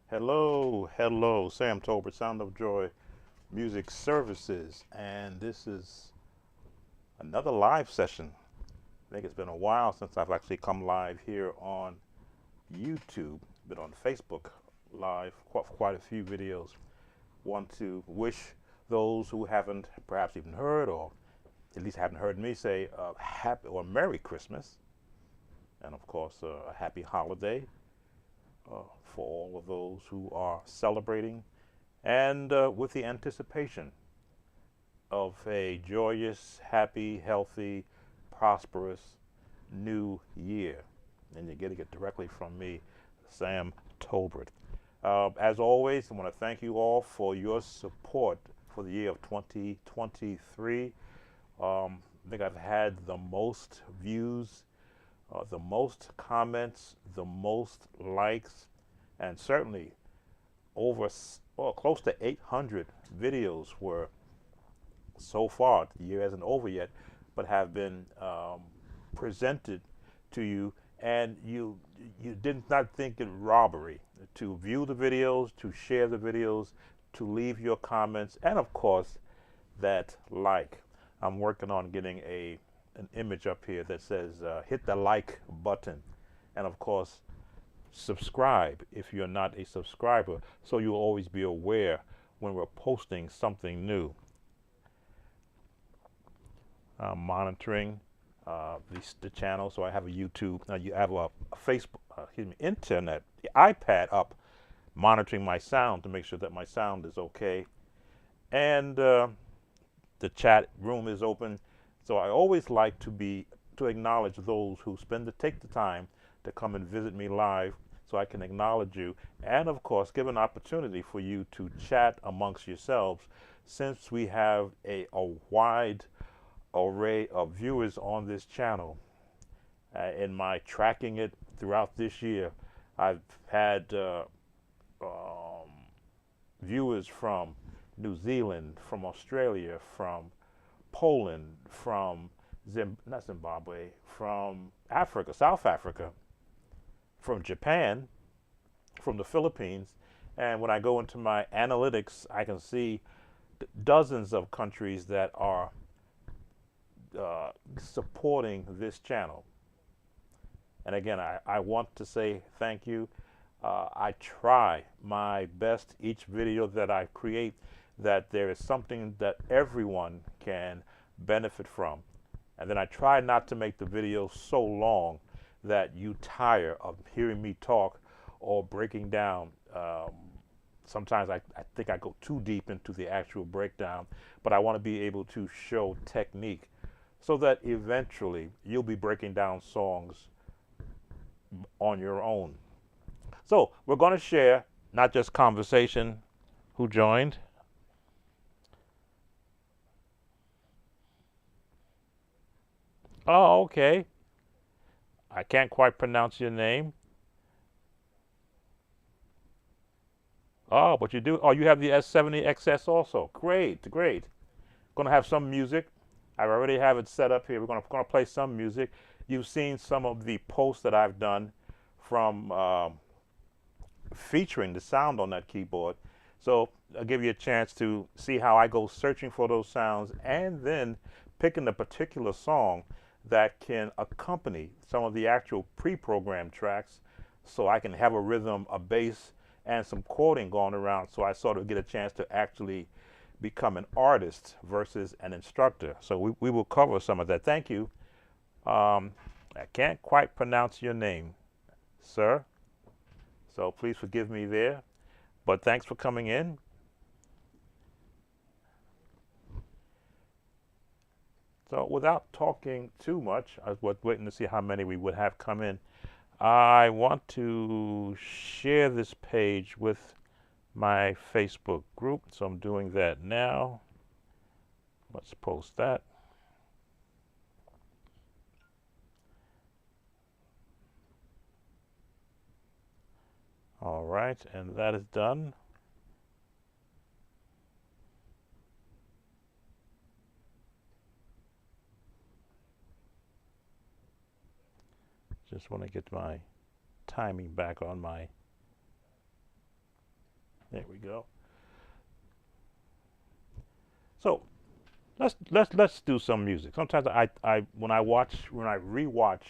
Hello, hello, Sam Tolbert, Sound of Joy Music Services, and this is another live session. I think it's been a while since I've actually come live here on YouTube, been on Facebook live, quite a few videos. Want to wish those who haven't perhaps even heard, or at least haven't heard me say, happy or Merry Christmas, and of course, a happy holiday for all of those who are celebrating and with the anticipation of a joyous, happy, healthy, prosperous new year. And you're getting it directly from me, Sam Tolbert. As always, I want to thank you all for your support for the year of 2023. I think I've had the most views, the most comments, the most likes, and certainly over close to 800 videos were so far. The year isn't over yet, but have been presented to you, and you did not think it robbery to view the videos, to share the videos, to leave your comments, and of course that like. I'm working on getting an image up here that says hit the like button, and of course subscribe if you're not a subscriber, so you'll always be aware when we're posting something new. Monitoring the channel, so I have a YouTube. Now you have a Facebook, internet, the iPad up, monitoring my sound to make sure that my sound is okay, and the chat room is open. So I always like to acknowledge those who take the time to come and visit me live, so I can acknowledge you, and of course give an opportunity for you to chat amongst yourselves, since we have a wide array of viewers on this channel. In my tracking it throughout this year, I've had um, viewers from New Zealand, from Australia, from Poland, from not Zimbabwe, from Africa, South Africa, from Japan, from the Philippines. And when I go into my analytics, I can see dozens of countries that are supporting this channel. And again, I want to say thank you. I try my best each video that I create that there is something that everyone can benefit from. And then I try not to make the video so long that you tire of hearing me talk or breaking down. Sometimes I think I go too deep into the actual breakdown, but I want to be able to show technique so that eventually you'll be breaking down songs on your own. So we're going to share not just conversation. Who joined? Oh, okay. I can't quite pronounce your name. Oh, but you do. Oh, you have the S70 XS also. Great, great. Going to have some music. I already have it set up here. We're going to play some music. You've seen some of the posts that I've done from featuring the sound on that keyboard. So I'll give you a chance to see how I go searching for those sounds and then picking a particular song that can accompany some of the actual pre-programmed tracks, so I can have a rhythm, a bass, and some quoting going around, so I sort of get a chance to actually become an artist versus an instructor. So we will cover some of that. Thank you. I can't quite pronounce your name, sir, so please forgive me there. But thanks for coming in. So without talking too much, I was waiting to see how many we would have come in. I want to share this page with my Facebook group, so I'm doing that now. Let's post that. All right, and that is done. Just want to get my timing back on my There we go. So let's do some music. Sometimes I when I rewatch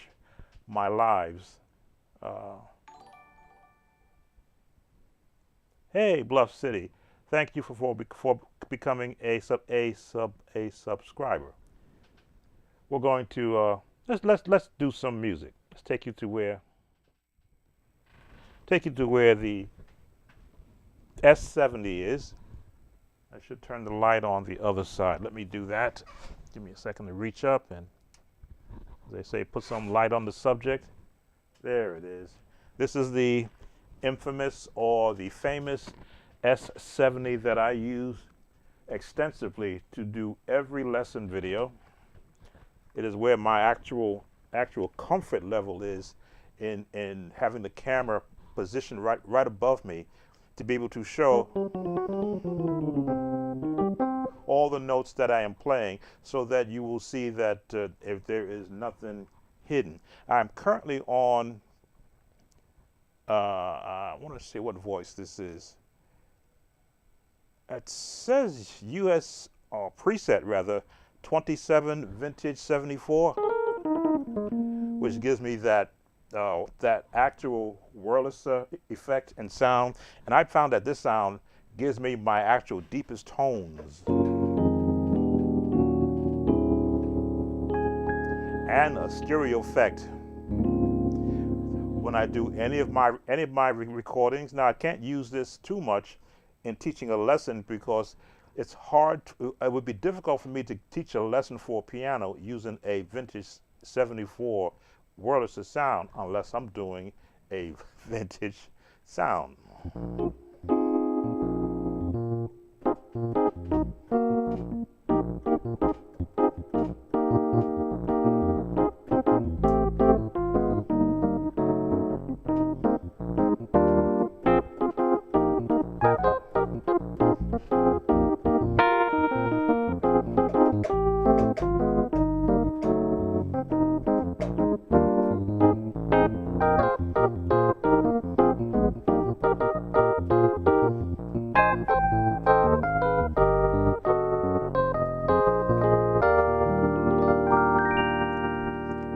my lives. Uh, hey, Bluff City, thank you for becoming a subscriber. We're going to let's do some music. Let's take you to where the S70 is. I should turn the light on the other side. Let me do that. Give me a second to reach up and, as they say, put some light on the subject. There it is. This is the infamous or the famous S70 that I use extensively to do every lesson video. It is where my actual comfort level is in having the camera positioned right above me to be able to show all the notes that I am playing, so that you will see that if there is nothing hidden. I'm currently on, I want to see what voice this is. It says US preset rather, 27 Vintage 74, which gives me that that actual Wurlitzer effect and sound. And I found that this sound gives me my actual deepest tones. And a stereo effect when I do any of my recordings. Now I can't use this too much in teaching a lesson because it's hard to, it would be difficult for me to teach a lesson for piano using a Vintage 74 Wurlitzer sound unless I'm doing a vintage sound.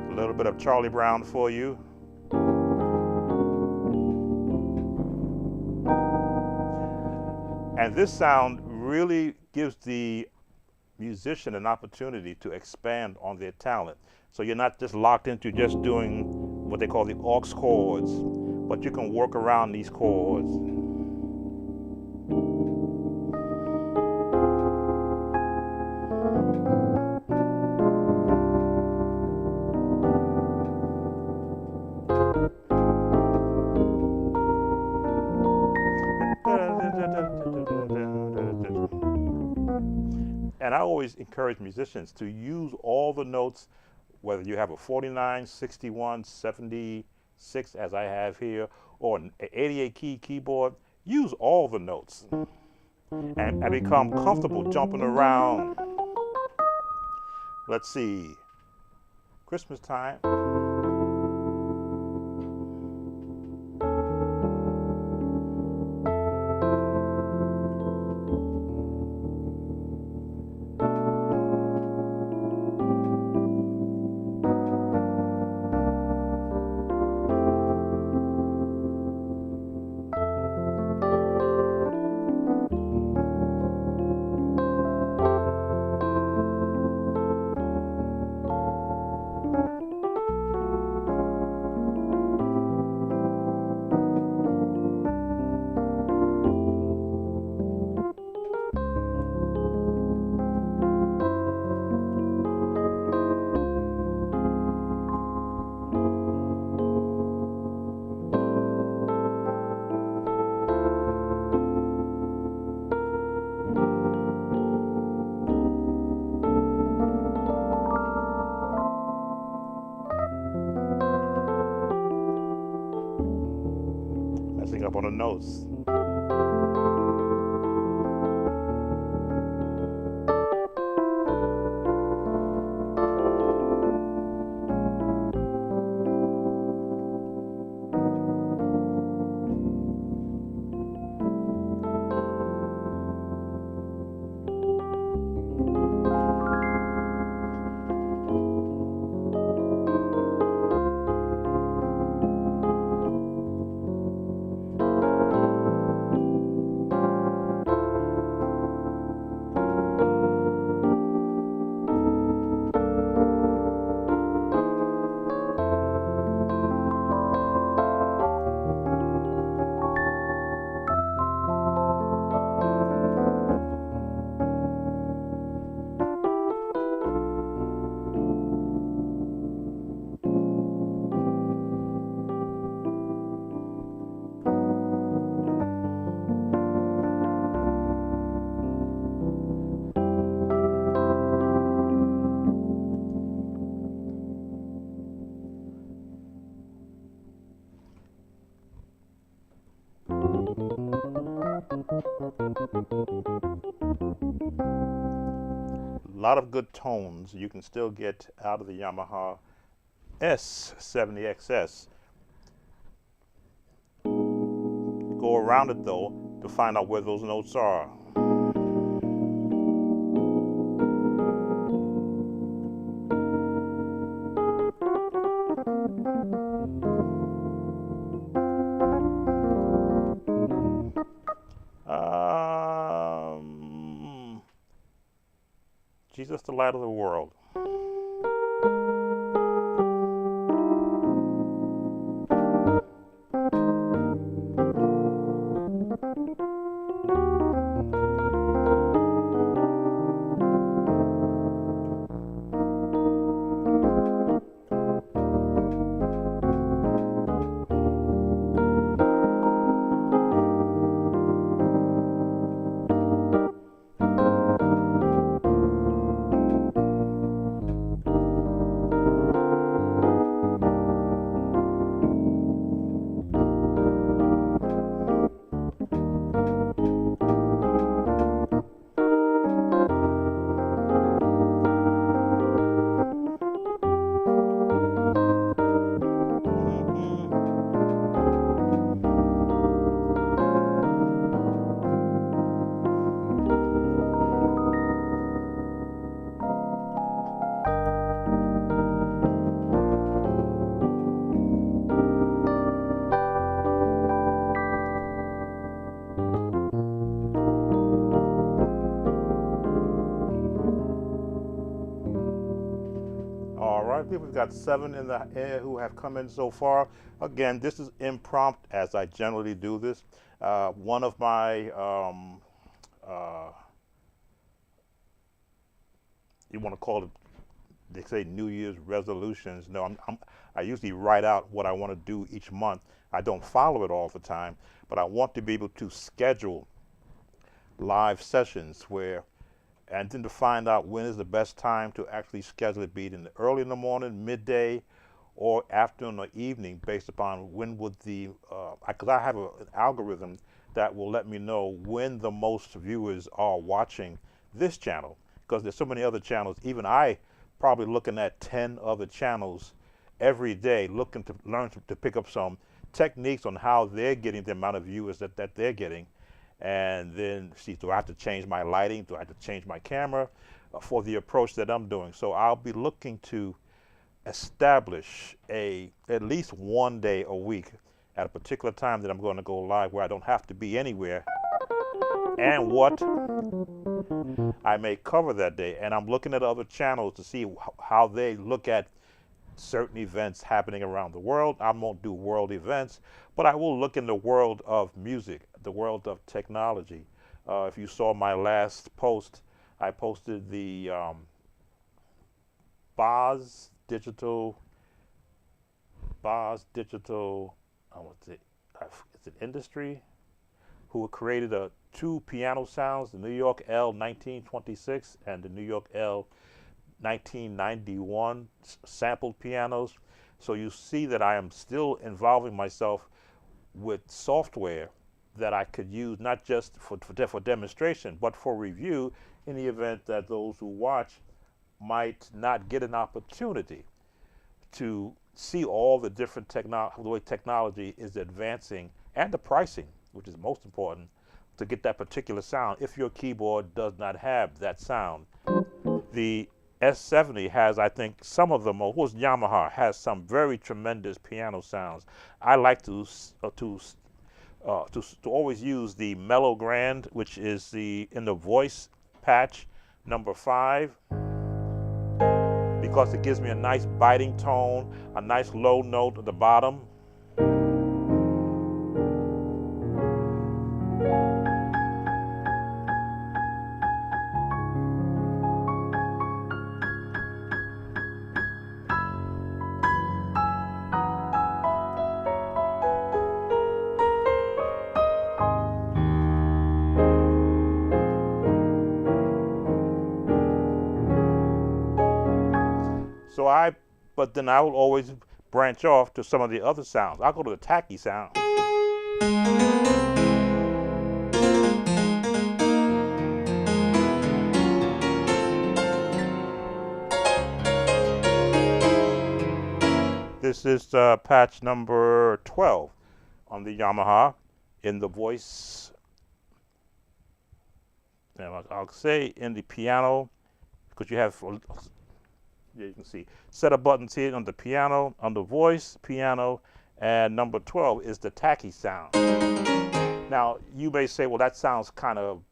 A little bit of Charlie Brown for you. And this sound really gives the musician an opportunity to expand on their talent. So you're not just locked into just doing what they call the aux chords, but you can work around these chords. And I always encourage musicians to use all the notes, whether you have a 49, 61, 76, as I have here, or an 88 key keyboard. Use all the notes and become comfortable jumping around. Let's see, Christmas time. Messing up on the notes. A lot of good tones you can still get out of the Yamaha S70XS. Go around it though to find out where those notes are. Jesus, the light of the world. All right, people, we've got 7 in the air who have come in so far. Again, this is impromptu, as I generally do this. One of my, you want to call it, they say New Year's resolutions. No, I usually write out what I want to do each month. I don't follow it all the time, but I want to be able to schedule live sessions where, and then to find out when is the best time to actually schedule it, be it in the early in the morning, midday, or afternoon or evening, based upon when would the, because I have an algorithm that will let me know when the most viewers are watching this channel, because there's so many other channels. Even I probably looking at 10 other channels every day, looking to learn to pick up some techniques on how they're getting the amount of viewers that they're getting. And then see, do I have to change my lighting? Do I have to change my camera for the approach that I'm doing? So I'll be looking to establish at least one day a week at a particular time that I'm going to go live where I don't have to be anywhere, and what I may cover that day. And I'm looking at other channels to see how they look at certain events happening around the world. I won't do world events, but I will look in the world of music, the world of technology. If you saw my last post, I posted the Boz Digital, what's it, is it Industry, who created two piano sounds, the New York L 1926 and the New York L 1991 sampled pianos. So you see that I am still involving myself with software that I could use not just for demonstration, but for review in the event that those who watch might not get an opportunity to see all the different the way technology is advancing, and the pricing, which is most important, to get that particular sound if your keyboard does not have that sound. The S70 has, I think, some of them, or who's Yamaha, has some very tremendous piano sounds. I like to always use the Mellow Grand, which is in the voice patch number 5, because it gives me a nice biting tone, a nice low note at the bottom. But then I will always branch off to some of the other sounds. I'll go to the tacky sound. This is patch number 12 on the Yamaha in the voice. Now I'll say in the piano, because you have, yeah, you can see setup buttons here on the piano, on the voice, piano, and number 12 is the tacky sound. Now you may say, well, that sounds kind of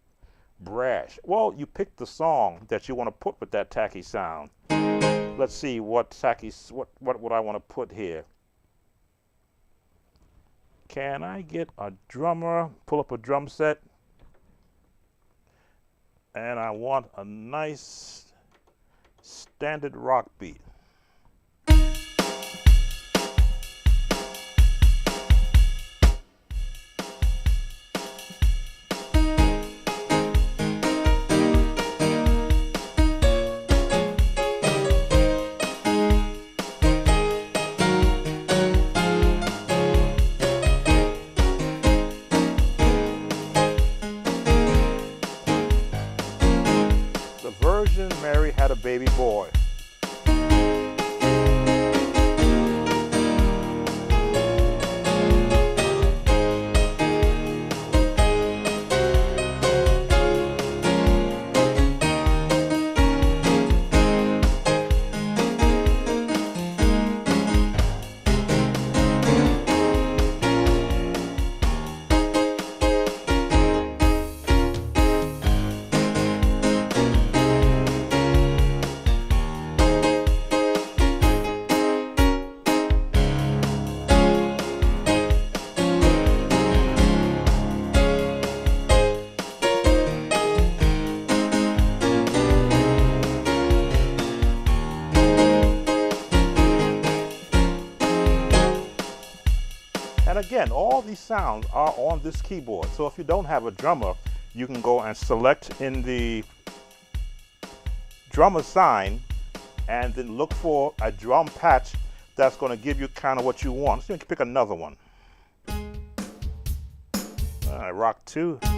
brash. Well, you pick the song that you want to put with that tacky sound. Let's see what tacky, what would I want to put here? Can I get a drummer? Pull up a drum set, and I want a nice standard rock beat. The Virgin Mary had a baby boy. And again, all these sounds are on this keyboard. So if you don't have a drummer, you can go and select in the drummer sign and then look for a drum patch that's going to give you kind of what you want. So you can pick another one. All right, rock 2. All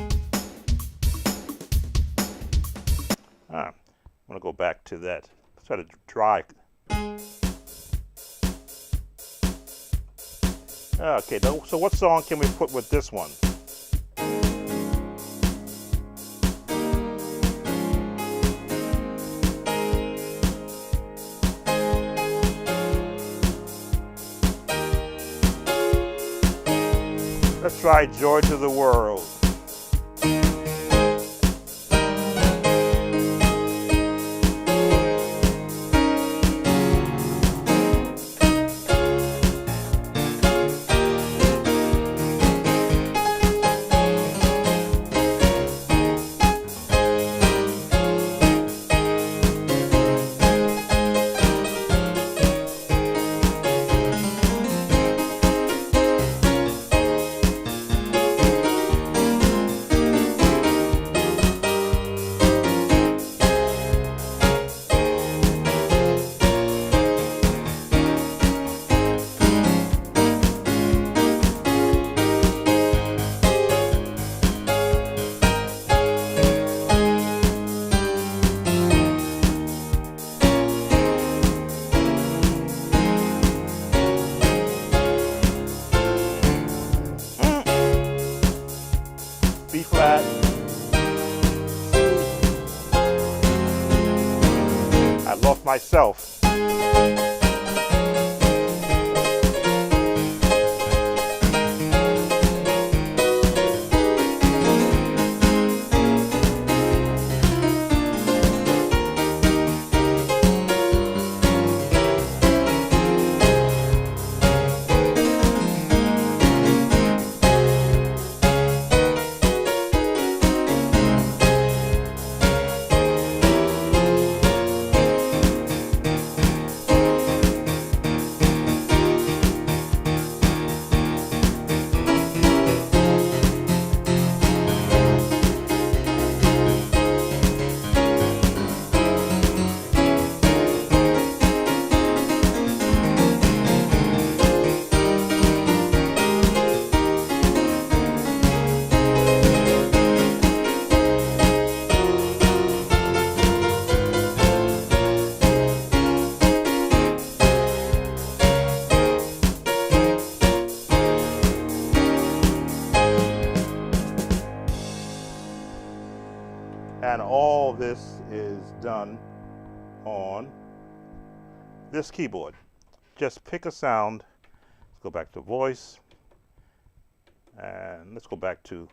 right, I'm going to go back to that. Let's try to dry. Okay, so what song can we put with this one? Let's try Joy to the World. B flat. I lost myself. And all this is done on this keyboard. Just pick a sound. Let's go back to voice. And let's go back to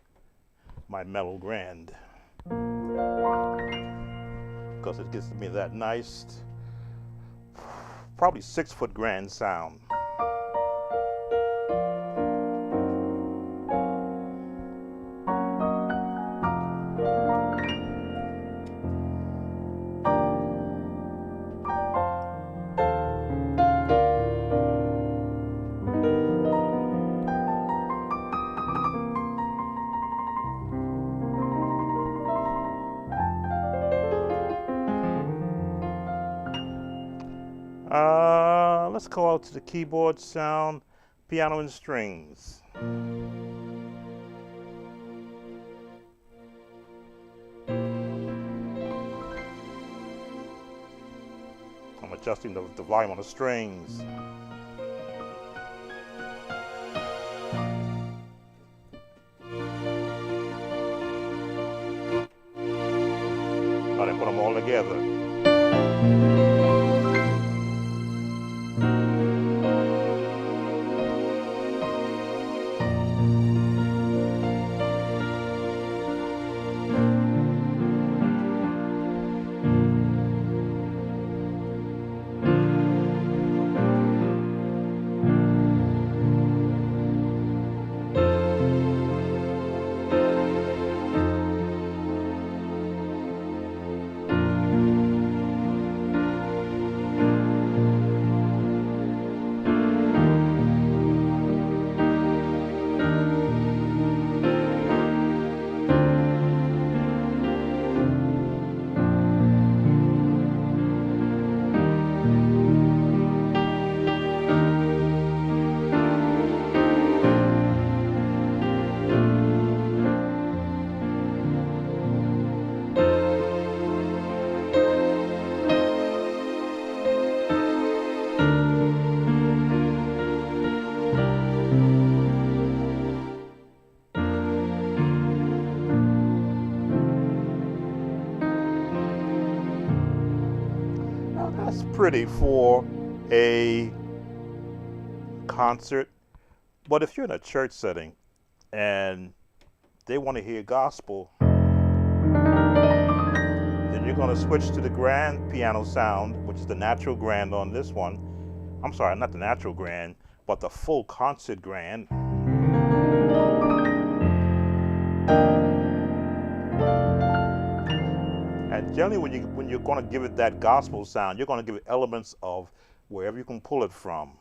my mellow grand. Because it gives me that nice, probably 6-foot grand sound. Let's go out to the keyboard sound, piano and strings. I'm adjusting the volume on the strings. Now they put them all together. That's pretty for a concert, but if you're in a church setting and they want to hear gospel, then you're going to switch to the grand piano sound, which is the natural grand on this one. I'm sorry, not the natural grand, but the full concert grand. And generally, when you're going to give it that gospel sound, you're going to give it elements of wherever you can pull it from.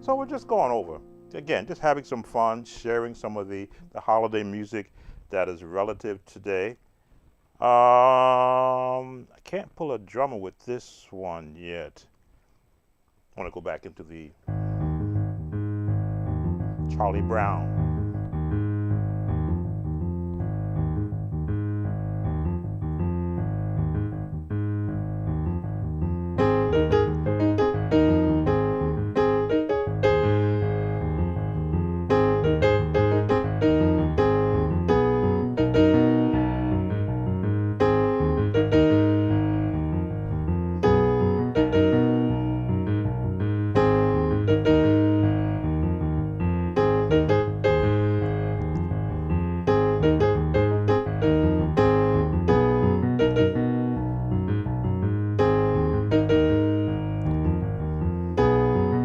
So we're just going over, again, just having some fun, sharing some of the holiday music that is relative today. I can't pull a drummer with this one yet. I want to go back into the Charlie Brown.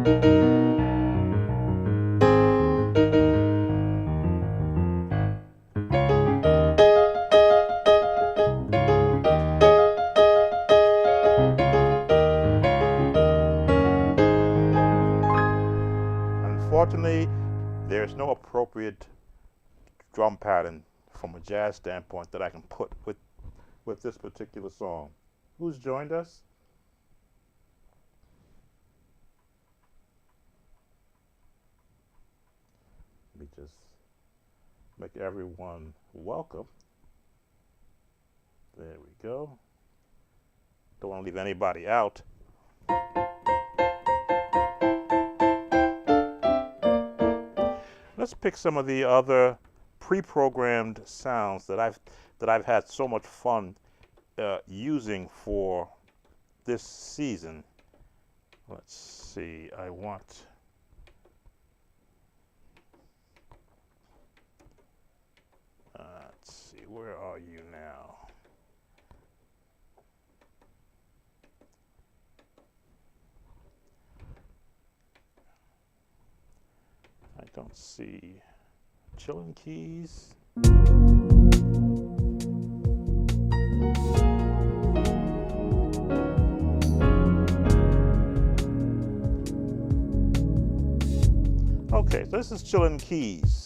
Unfortunately, there's no appropriate drum pattern from a jazz standpoint that I can put with this particular song. Who's joined us? Let me just make everyone welcome. There we go. Don't want to leave anybody out. Let's pick some of the other pre-programmed sounds that I've had so much fun using for this season. Let's see. Let's see. Where are you now? I don't see Chillin' Keys. Okay, so this is Chillin' Keys.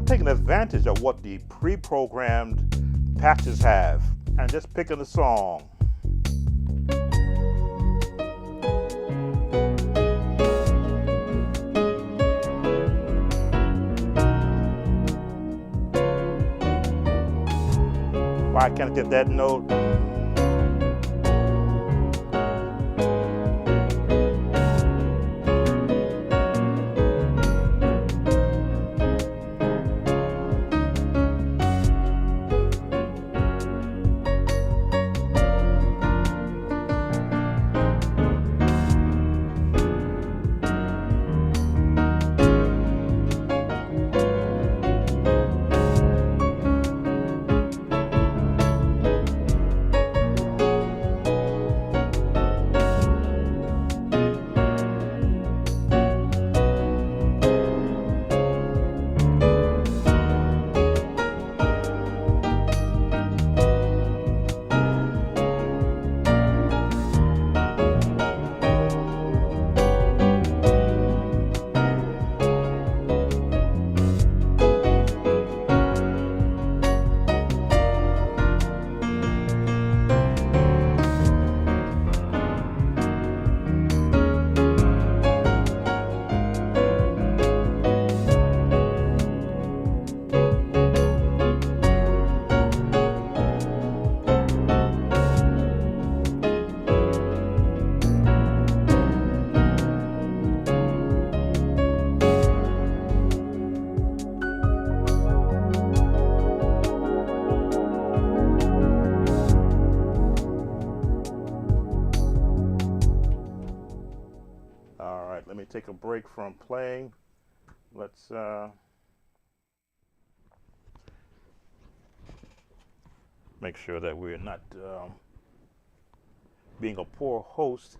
Taking advantage of what the pre-programmed patches have and just picking a song. Why can't I get that note? Let me take a break from playing. Let's make sure that we're not being a poor host.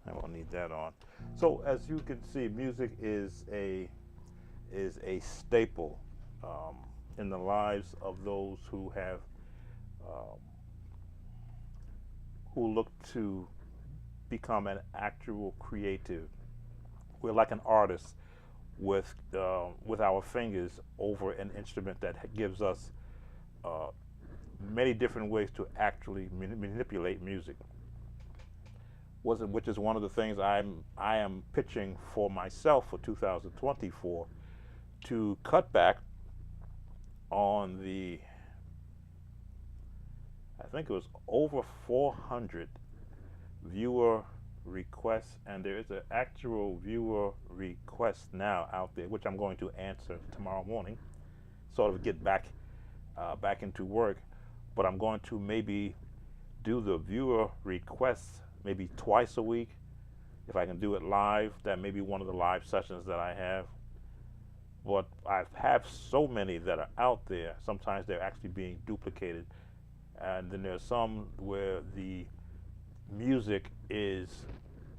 I won't need that on. So as you can see, music is a is a staple um, in the lives of those who have um, who look to become an actual creative. We're like an artist with our fingers over an instrument that gives us uh, many different ways to actually manipulate music. Which is one of the things I am pitching for myself for 2024 to cut back on the, I think it was over 400 viewer requests, and there is an actual viewer request now out there, which I'm going to answer tomorrow morning, sort of get back into work. But I'm going to maybe do the viewer requests maybe twice a week. If I can do it live, that may be one of the live sessions that I have. But I have so many that are out there. Sometimes they're actually being duplicated, and then there's some where the music is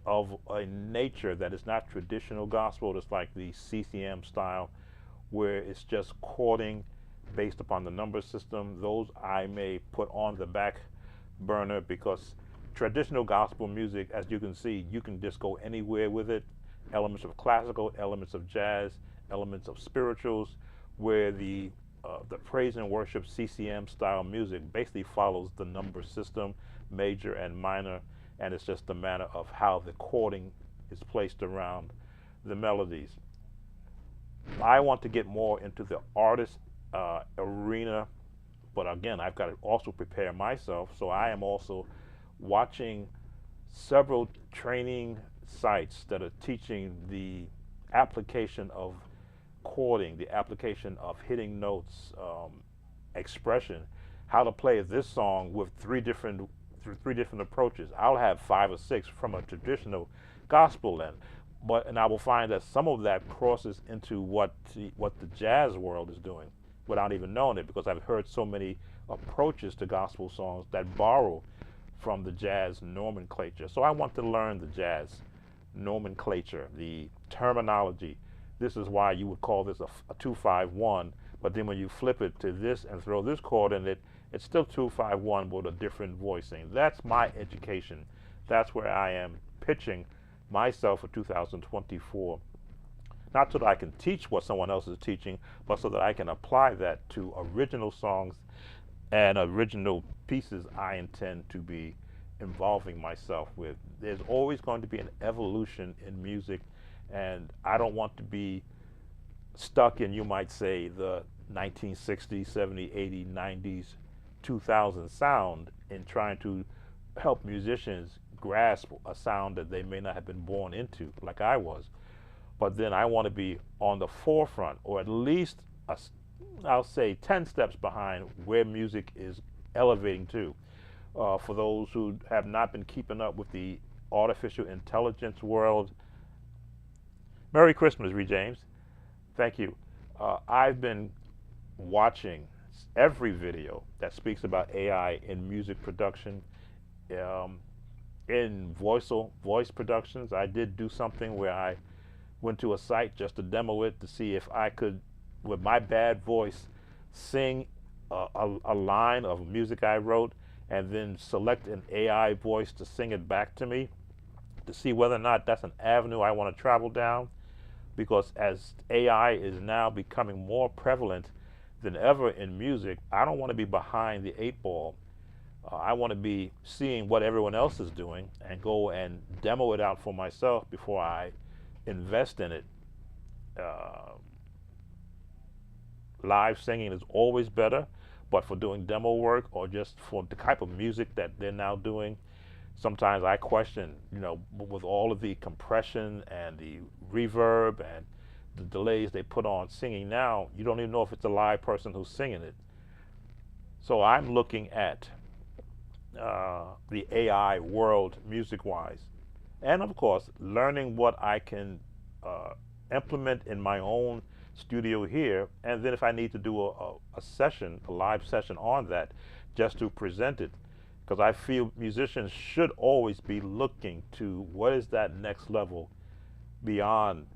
of a nature that is not traditional gospel. It's like the CCM style, where it's just chording based upon the number system. Those I may put on the back burner, because traditional gospel music, as you can see, you can just go anywhere with it. Elements of classical, elements of jazz, elements of spirituals, where the praise and worship CCM style music basically follows the number system, major and minor, and it's just a matter of how the chording is placed around the melodies. I want to get more into the artist arena, but again, I've got to also prepare myself. So I am also watching several training sites that are teaching the application of chording, the application of hitting notes, expression, how to play this song with three different approaches. I'll have 5 or 6 from a traditional gospel end, and I will find that some of that crosses into what the jazz world is doing without even knowing it, because I've heard so many approaches to gospel songs that borrow from the jazz nomenclature. So I want to learn the jazz nomenclature, the terminology. This is why you would call this a 2-5-1, but then when you flip it to this and throw this chord in it, it's still 2-5-1 with a different voicing. That's my education. That's where I am pitching myself for 2024. Not so that I can teach what someone else is teaching, but so that I can apply that to original songs and original pieces I intend to be involving myself with. There's always going to be an evolution in music, and I don't want to be stuck in, you might say, the 1960s, 70s, 80s, 90s, 2000 sound in trying to help musicians grasp a sound that they may not have been born into, like I was. But then I want to be on the forefront, or at least I'll say 10 steps behind where music is elevating to. For those who have not been keeping up with the artificial intelligence world, Merry Christmas, Ree James. Thank you. I've been watching every video that speaks about AI in music production, in voice productions. I did do something where I went to a site just to demo it to see if I could, with my bad voice, sing a line of music I wrote, and then select an AI voice to sing it back to me, to see whether or not that's an avenue I want to travel down. Because as AI is now becoming more prevalent than ever in music, I don't want to be behind the 8 ball. I want to be seeing what everyone else is doing and go and demo it out for myself before I invest in it. Live singing is always better, but for doing demo work or just for the type of music that they're now doing, sometimes I question, with all of the compression and the reverb and the delays they put on singing now, you don't even know if it's a live person who's singing it. So I'm looking at the AI world music-wise, and of course learning what I can implement in my own studio here, and then if I need to do a session, a live session on that, just to present it, because I feel musicians should always be looking to what is that next level beyond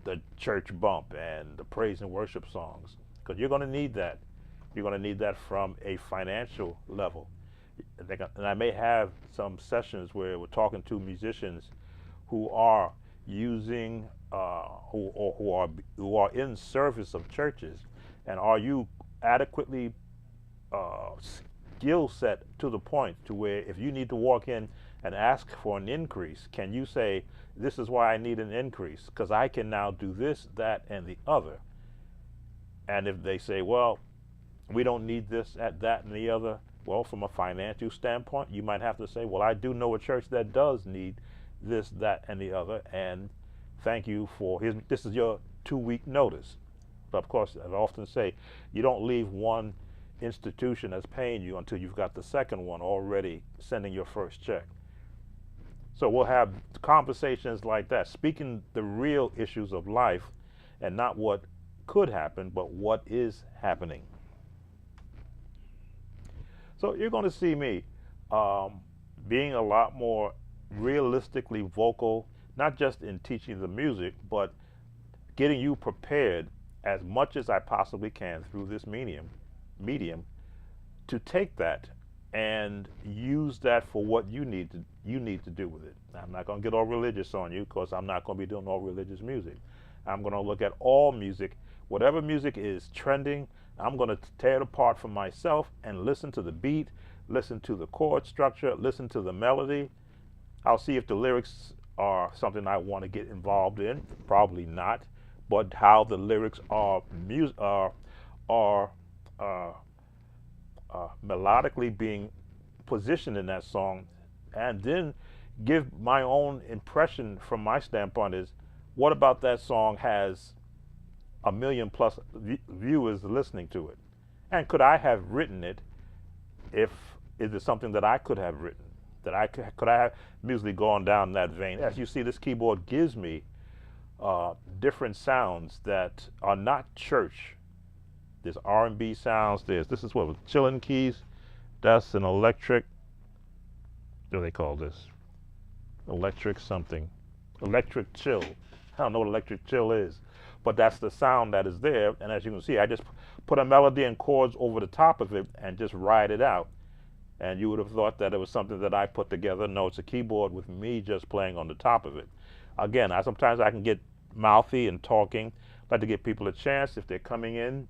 the church bump and the praise and worship songs, because you're going to need that. You're going to need that from a financial level. And I may have some sessions where we're talking to musicians who are using who are in service of churches, and are you adequately skill set to the point to where if you need to walk in and ask for an increase, can you say, this is why I need an increase, because I can now do this, that, and the other. And if they say, well, we don't need this, that, and the other, well, from a financial standpoint, you might have to say, well, I do know a church that does need this, that, and the other, and thank you for this is your 2-week notice. But of course, I often say, you don't leave one institution that's paying you until you've got the second one already sending your first check. So we'll have conversations like that, speaking the real issues of life, and not what could happen, but what is happening. So you're going to see me being a lot more realistically vocal, not just in teaching the music, but getting you prepared as much as I possibly can through this medium to take that and use that for what you need to do with it. Now, I'm not going to get all religious on you, because I'm not going to be doing all religious music. I'm going to look at all music. Whatever music is trending, I'm going to tear it apart for myself and listen to the beat, listen to the chord structure, listen to the melody. I'll see if the lyrics are something I want to get involved in. Probably not, but how the lyrics are melodically being positioned in that song, and then give my own impression from my standpoint is, what about that song has 1 million plus viewers listening to it? And could I have written it? Is it something that I could have written? That I could I have musically gone down that vein? As you see, this keyboard gives me different sounds that are not church. There's R&B sounds. This is what, with chilling keys. That's an electric. What do they call this? Electric something. Electric chill. I don't know what electric chill is, but that's the sound that is there. And as you can see, I just put a melody and chords over the top of it and just ride it out. And you would have thought that it was something that I put together. No, it's a keyboard with me just playing on the top of it. Again, sometimes I can get mouthy and talking. I'd like to give people a chance if they're coming in.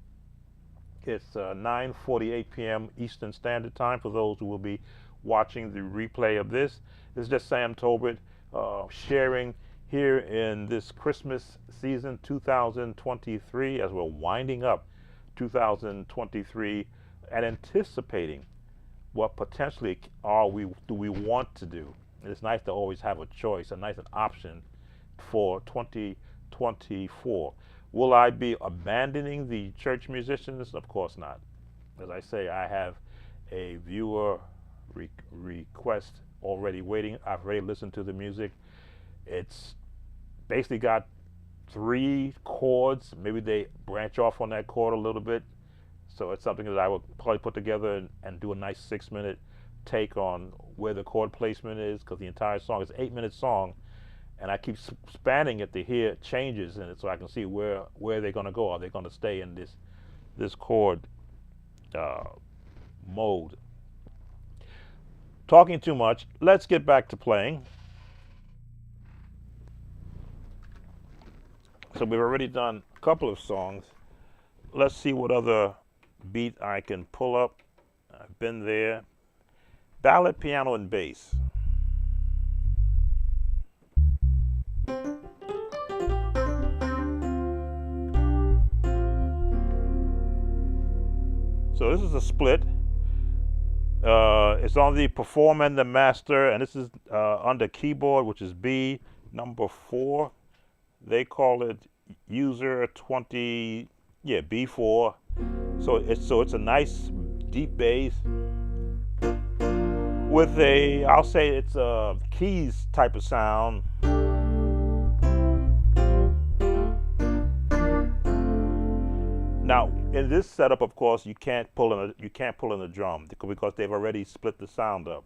It's 9:48 p.m. Eastern Standard Time for those who will be watching the replay of this. This is just Sam Tolbert sharing here in this Christmas season 2023, as we're winding up 2023 and anticipating what potentially do we want to do. And it's nice to always have a choice, a nice option for 2024. Will I be abandoning the church musicians? Of course not. As I say, I have a viewer request already waiting. I've already listened to the music. It's basically got 3 chords. Maybe they branch off on that chord a little bit. So it's something that I will probably put together and do a nice 6-minute take on where the chord placement is, because the entire song is an 8-minute song. And I keep spanning it to hear changes in it, so I can see where they're going to go. Are they going to stay in this chord mode? Talking too much. Let's get back to playing. So we've already done a couple of songs. Let's see what other beat I can pull up. I've been there. Ballad, piano, and bass. So this is a split. It's on the Perform and the Master, and this is under keyboard, which is B number 4. They call it user 20, B4. So it's a nice deep bass with I'll say it's a keys type of sound. Now, in this setup, of course, you can't pull in a drum because they've already split the sound up.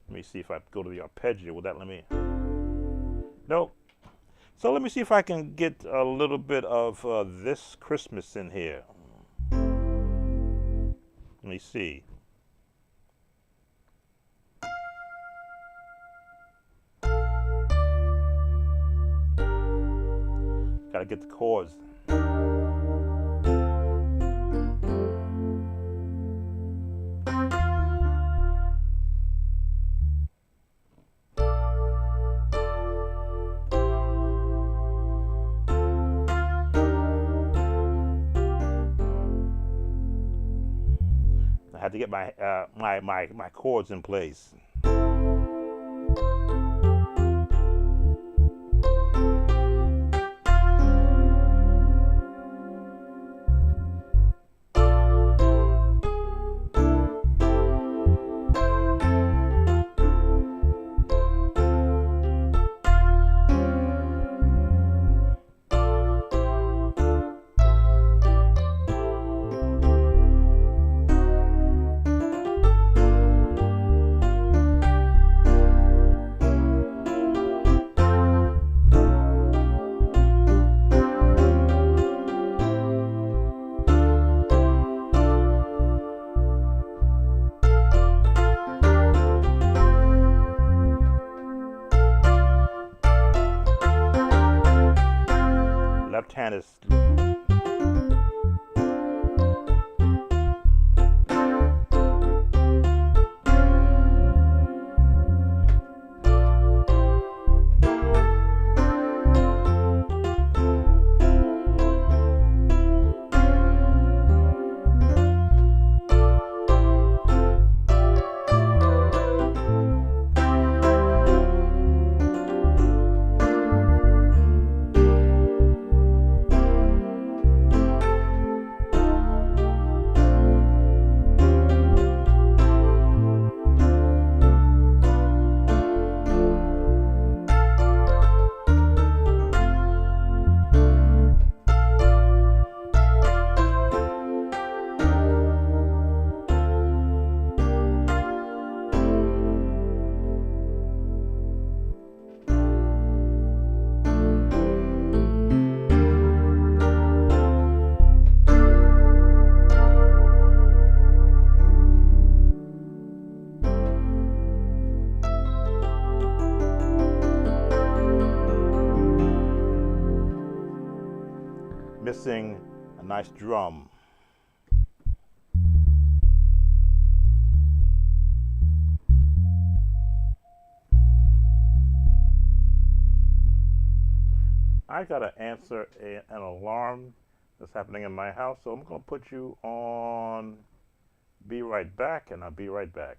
Let me see if I go to the arpeggio. Will that let me? Nope. So let me see if I can get a little bit of This Christmas in here. Let me see. Gotta get the chords. I had to get my chords in place. Left hand is missing a nice drum. I gotta answer an alarm that's happening in my house, so I'm gonna put you on Be Right Back, and I'll be right back.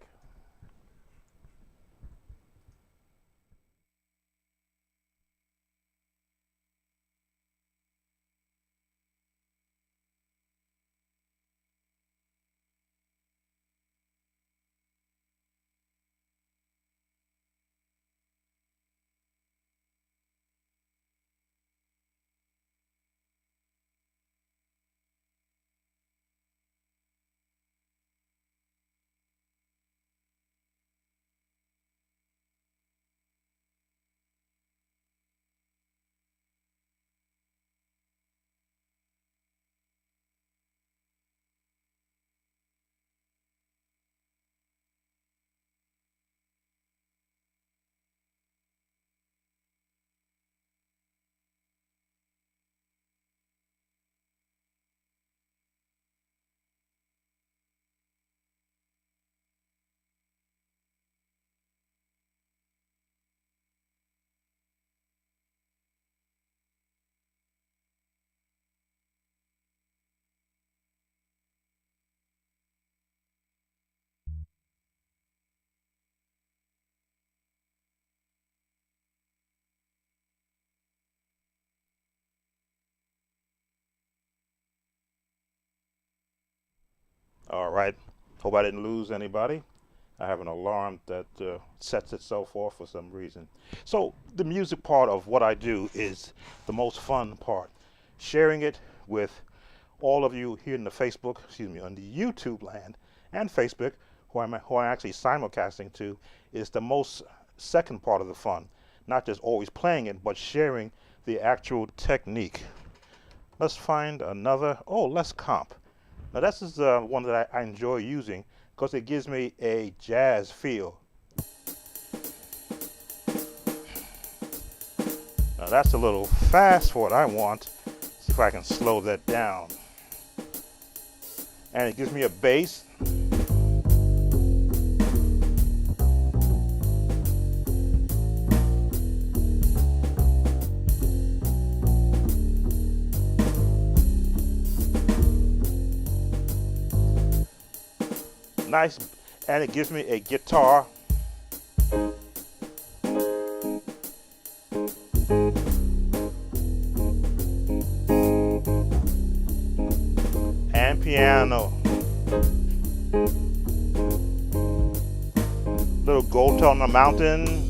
All right. Hope I didn't lose anybody. I have an alarm that sets itself off for some reason. So the music part of what I do is the most fun part. Sharing it with all of you here in the Facebook, excuse me, on the YouTube land and Facebook, who I'm actually simulcasting to, is the most second part of the fun. Not just always playing it, but sharing the actual technique. Let's find another. Oh, let's comp. Now this is one that I enjoy using because it gives me a jazz feel. Now that's a little fast for what I want. See if I can slow that down. And it gives me a bass. Nice, and it gives me a guitar. And piano. Little gold tone on the mountain.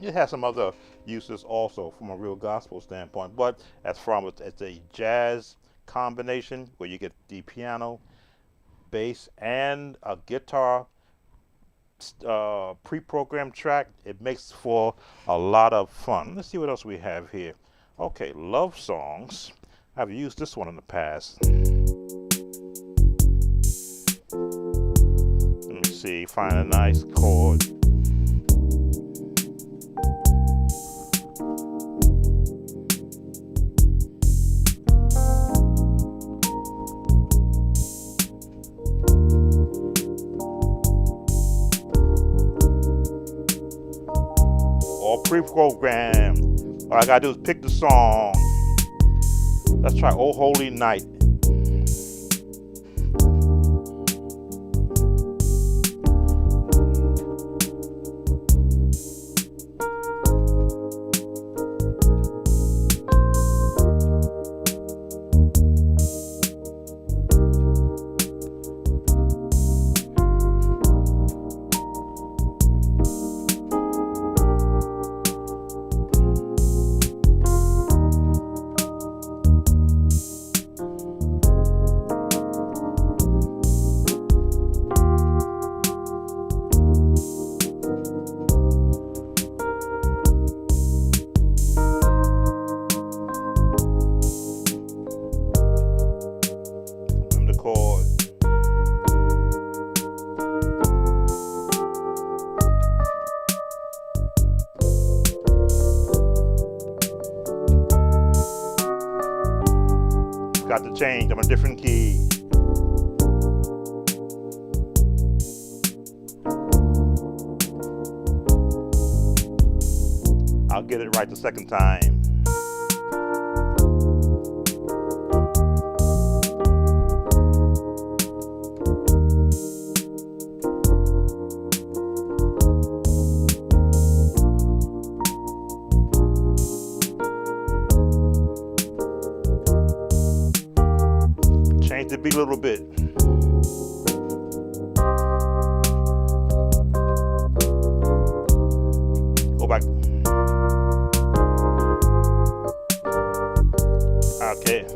It has some other uses also from a real gospel standpoint, but as from it's a jazz combination where you get the piano, bass, and a guitar pre-programmed track. It makes for a lot of fun. Let's see what else we have here. Okay, love songs. I've used this one in the past. Let me see, find a nice chord. All pre-programmed. All I gotta do is pick the song. Let's try "Oh Holy Night." Got to change. I'm a different key. I'll get it right the second time. a little bit. Go back. Okay.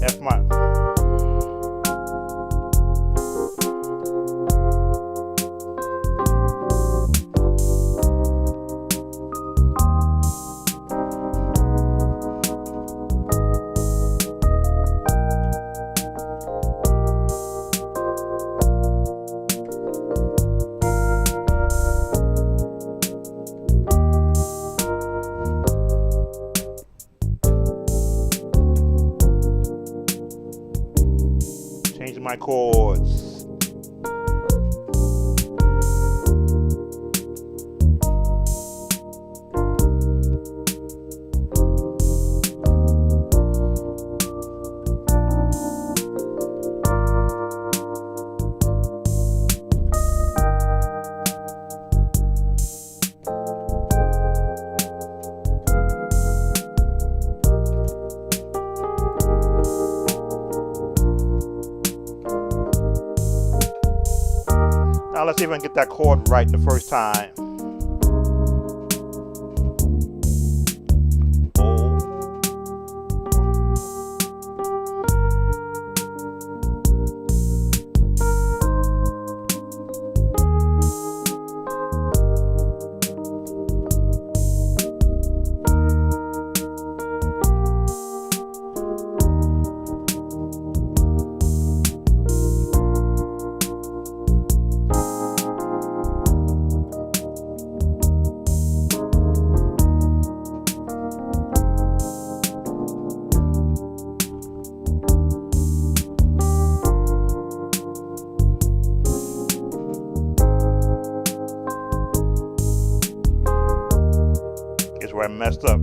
F minor. Changing my chords. Now let's see if I can get that chord right the first time. Guess where I messed up.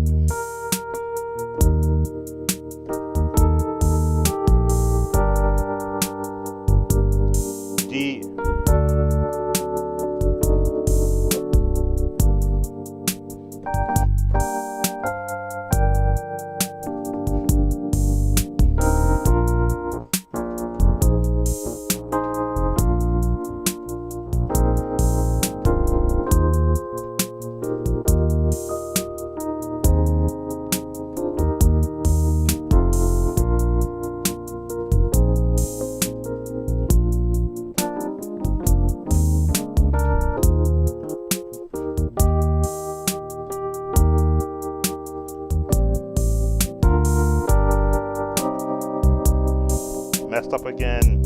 D. Messed up again.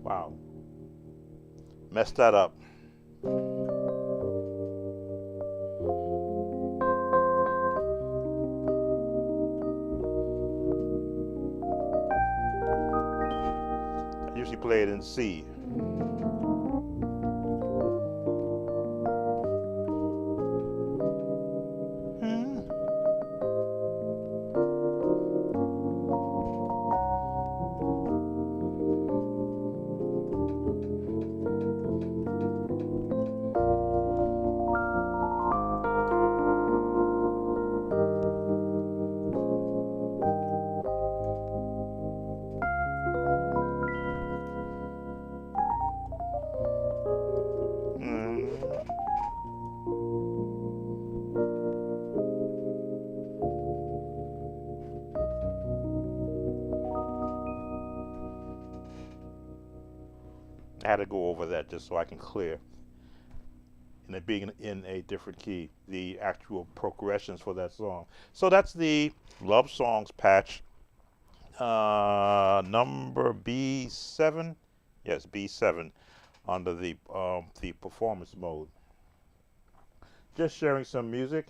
Wow. Messed that up. I usually play it in C. I had to go over that just so I can clear, and it being in a different key, the actual progressions for that song. So that's the Love Songs patch, number B7. Yes, B7 under the performance mode. Just sharing some music.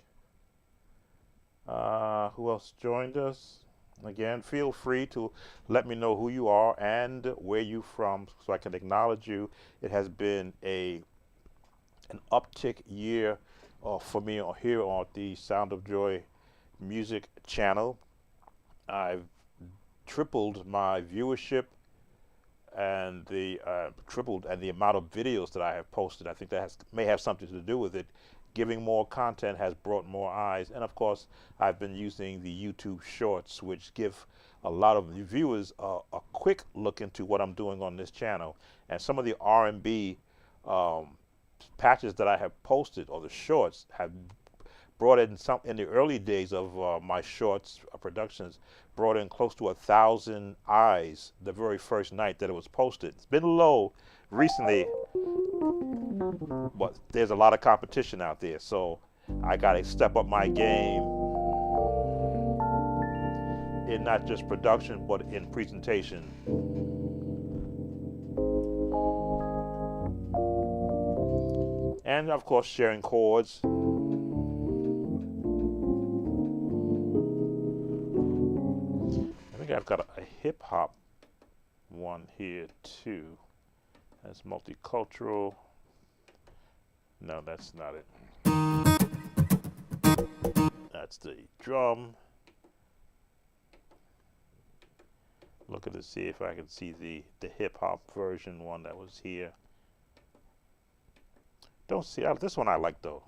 Who else joined us? Again, feel free to let me know who you are and where you from so I can acknowledge you. It has been an uptick year for me here on the Sound of Joy music channel. I've tripled my viewership and the tripled and the amount of videos that I have posted. I think that may have something to do with it. Giving more content has brought more eyes, and of course, I've been using the YouTube Shorts, which give a lot of the viewers a quick look into what I'm doing on this channel. And some of the R&B patches that I have posted, or the shorts, have brought in in the early days of my shorts productions, brought in close to 1,000 eyes the very first night that it was posted. It's been low recently, but there's a lot of competition out there, so I gotta step up my game in not just production but in presentation. And of course, sharing chords. I think I've got a hip hop one here too. That's multicultural. No, that's not it. That's the drum. Looking to see if I can see the hip hop version one that was here. Don't see this one I like though.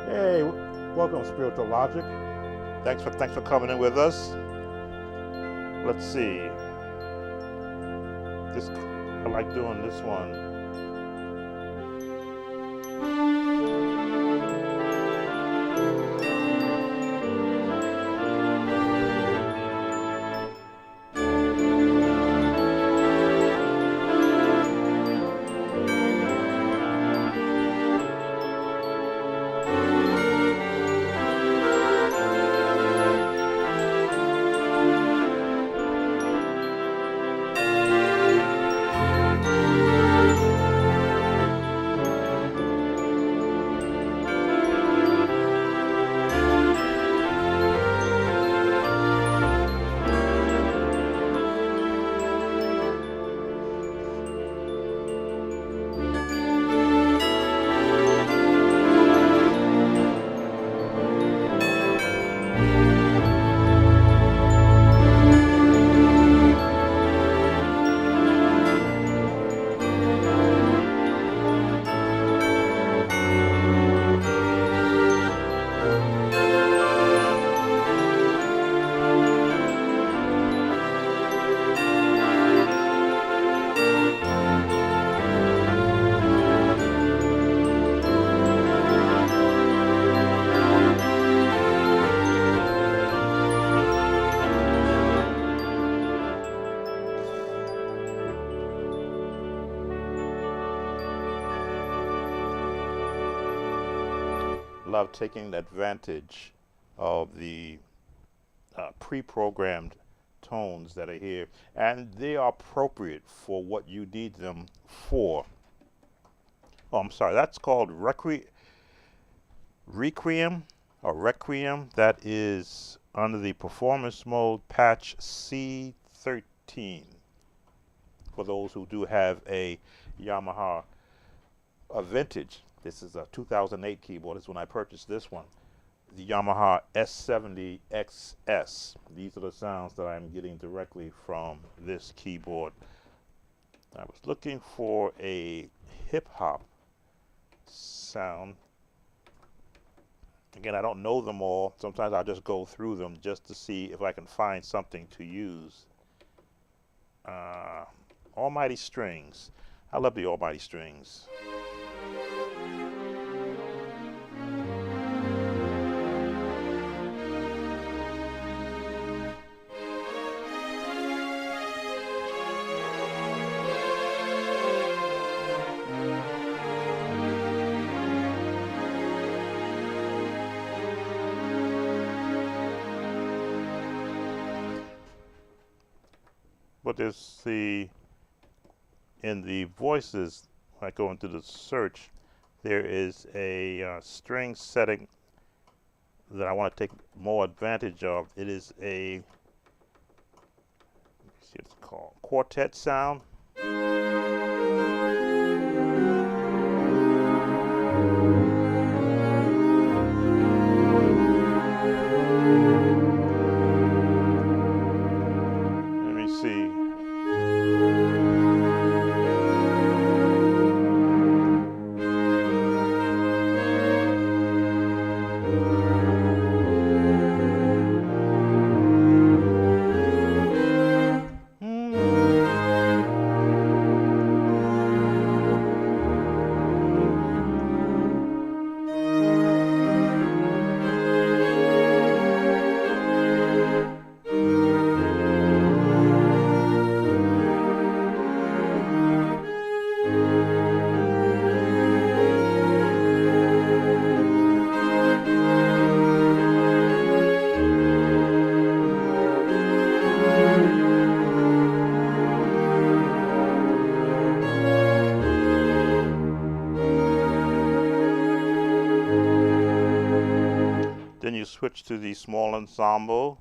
Hey, welcome Spiritual Logic. Thanks for coming in with us. Let's see. I like doing this one. love taking advantage of the pre-programmed tones that are here, and they are appropriate for what you need them for. Oh, I'm sorry, that's called Requiem or Requiem. That is under the performance mode patch C13 for those who do have a Yamaha vintage. This is a 2008 keyboard. This is when I purchased this one. The Yamaha S70XS. These are the sounds that I'm getting directly from this keyboard. I was looking for a hip hop sound. Again, I don't know them all. Sometimes I'll just go through them just to see if I can find something to use. Almighty Strings. I love the Almighty Strings. But there's in the voices, when I go into the search, there is a string setting that I want to take more advantage of. It is a, let me see what it's called, quartet sound. Then you switch to the small ensemble.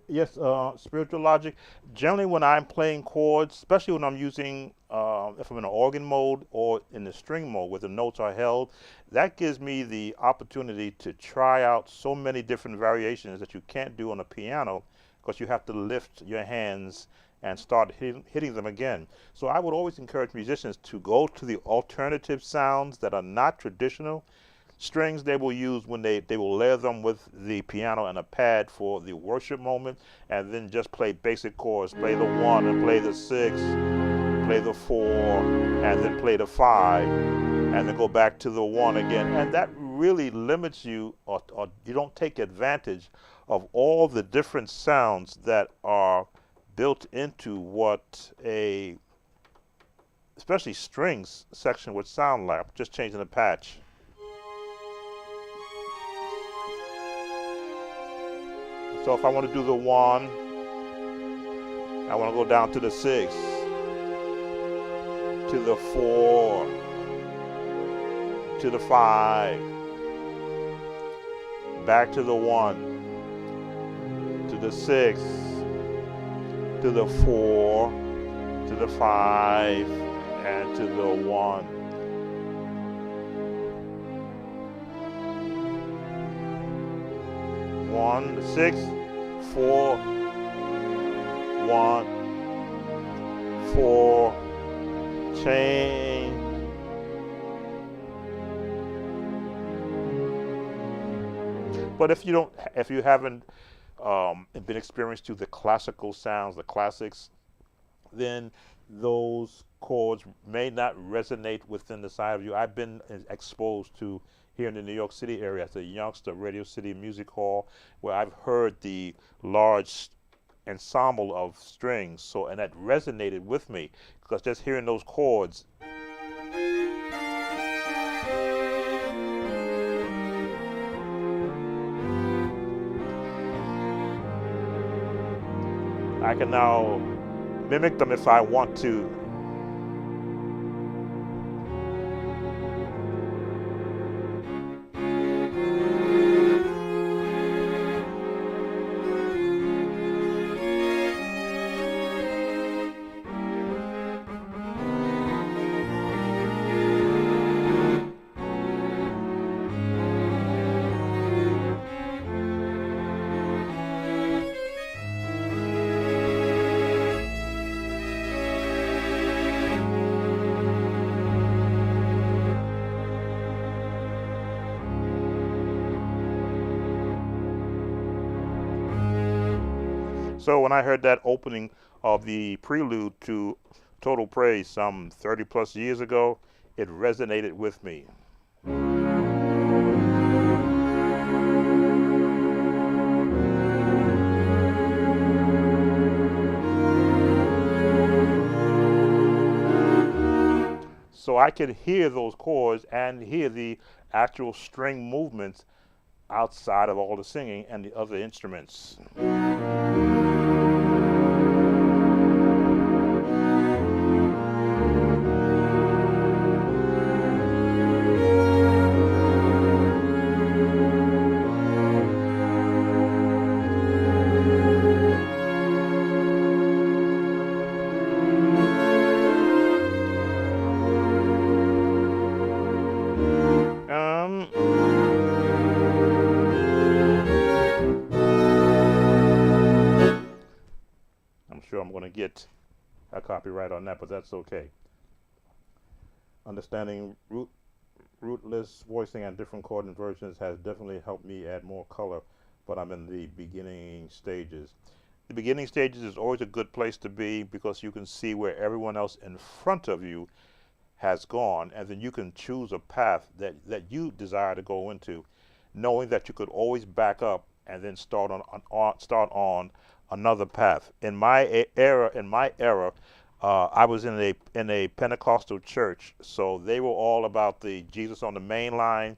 Yes, spiritual logic. Generally, when I'm playing chords, especially when I'm using, if I'm in an organ mode or in the string mode where the notes are held, that gives me the opportunity to try out so many different variations that you can't do on a piano because you have to lift your hands and start hitting them again. So I would always encourage musicians to go to the alternative sounds that are not traditional strings they will use when they will layer them with the piano and a pad for the worship moment, and then just play basic chords, play the 1 and play the 6, play the 4 and then play the 5 and then go back to the 1 again. And that really limits you, or you don't take advantage of all the different sounds that are built into what a especially strings section would sound like. Just changing the patch. So if I want to do the 1, I want to go down to the 6, to the 4, to the 5, back to the 1, to the 6, to the 4, to the 5, and to the 1. One, 6, 4, 1, 4, chain. But if you haven't been experienced to the classical sounds, the classics, then those chords may not resonate within the side of you. I've been exposed to here in the New York City area as a youngster, Radio City Music Hall, where I've heard the large ensemble of strings. So, and that resonated with me because just hearing those chords. I can now mimic them if I want to. So when I heard that opening of the prelude to Total Praise some 30 plus years ago, it resonated with me. So I could hear those chords and hear the actual string movements outside of all the singing and the other instruments. I'm going to get a copyright on that, but that's okay. Understanding rootless voicing and different chord inversions has definitely helped me add more color, but I'm in the beginning stages. The beginning stages is always a good place to be because you can see where everyone else in front of you has gone, and then you can choose a path that you desire to go into, knowing that you could always back up and then start on another path. In my era, I was in a Pentecostal church, so they were all about the Jesus on the main line,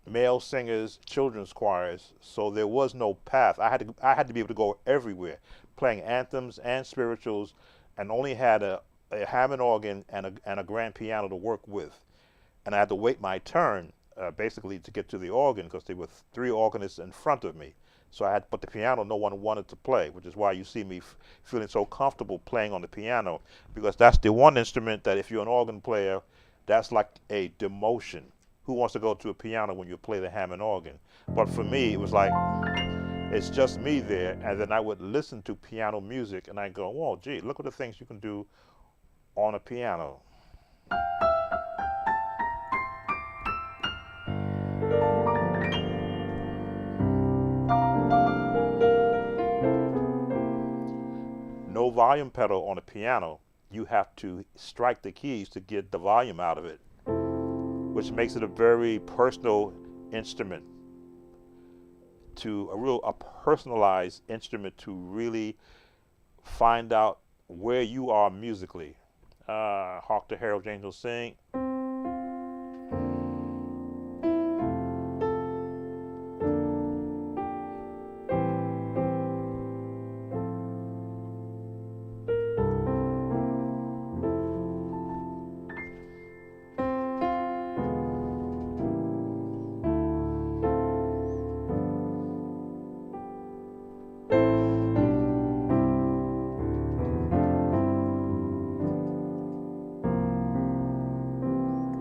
male singers, children's choirs. So there was no path. I had to be able to go everywhere, playing anthems and spirituals, and only had a Hammond organ and a grand piano to work with, and I had to wait my turn basically to get to the organ because there were 3 organists in front of me. So but the piano no one wanted to play, which is why you see me feeling so comfortable playing on the piano, because that's the one instrument that if you're an organ player, that's like a demotion. Who wants to go to a piano when you play the Hammond organ? But for me, it was like, it's just me there, and then I would listen to piano music, and I go, whoa, gee, look at the things you can do on a piano. No volume pedal on a piano. You have to strike the keys to get the volume out of it, which makes it a very personal instrument. to a personalized instrument to really find out where you are musically. Hark the Herald Angels Sing.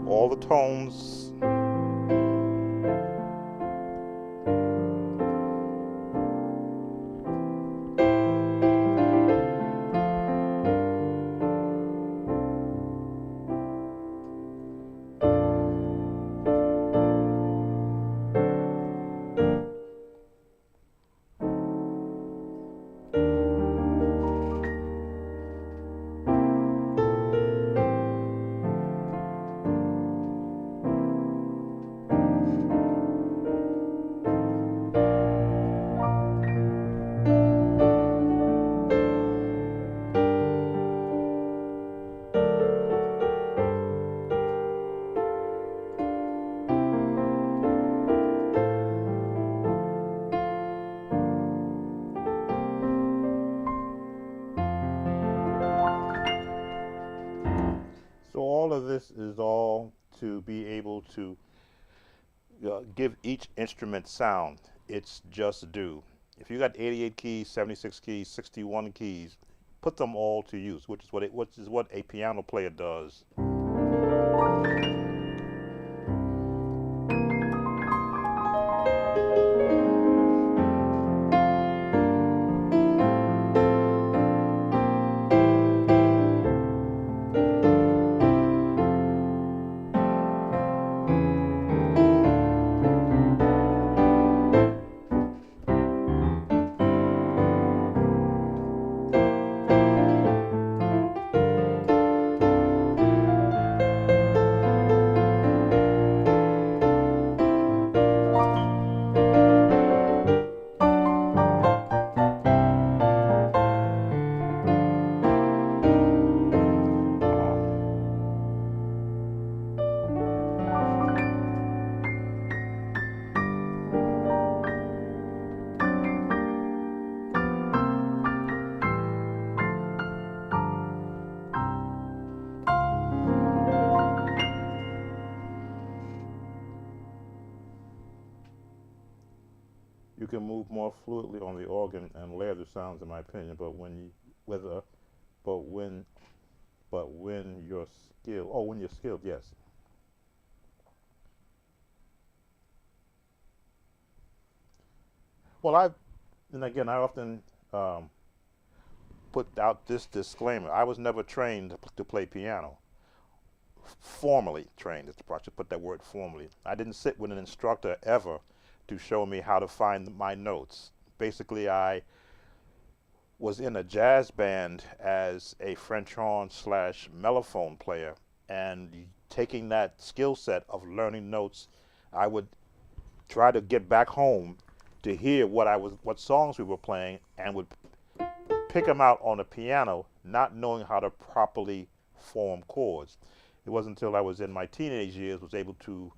All the tones. So all of this is all to be able to give each instrument sound its just due. If you got 88 keys, 76 keys, 61 keys, put them all to use, which is what a piano player does. You can move more fluidly on the organ and layer the sounds, in my opinion. But when you, whether, but when you're skilled, when you're skilled, yes. Well, and again, I often put out this disclaimer. I was never trained to play piano. Formally trained, I should put that word formally. I didn't sit with an instructor ever to show me how to find my notes. Basically, I was in a jazz band as a French horn slash mellophone player, and taking that skill set of learning notes, I would try to get back home to hear what songs we were playing, and would pick them out on the piano, not knowing how to properly form chords. It wasn't until I was in my teenage years was able to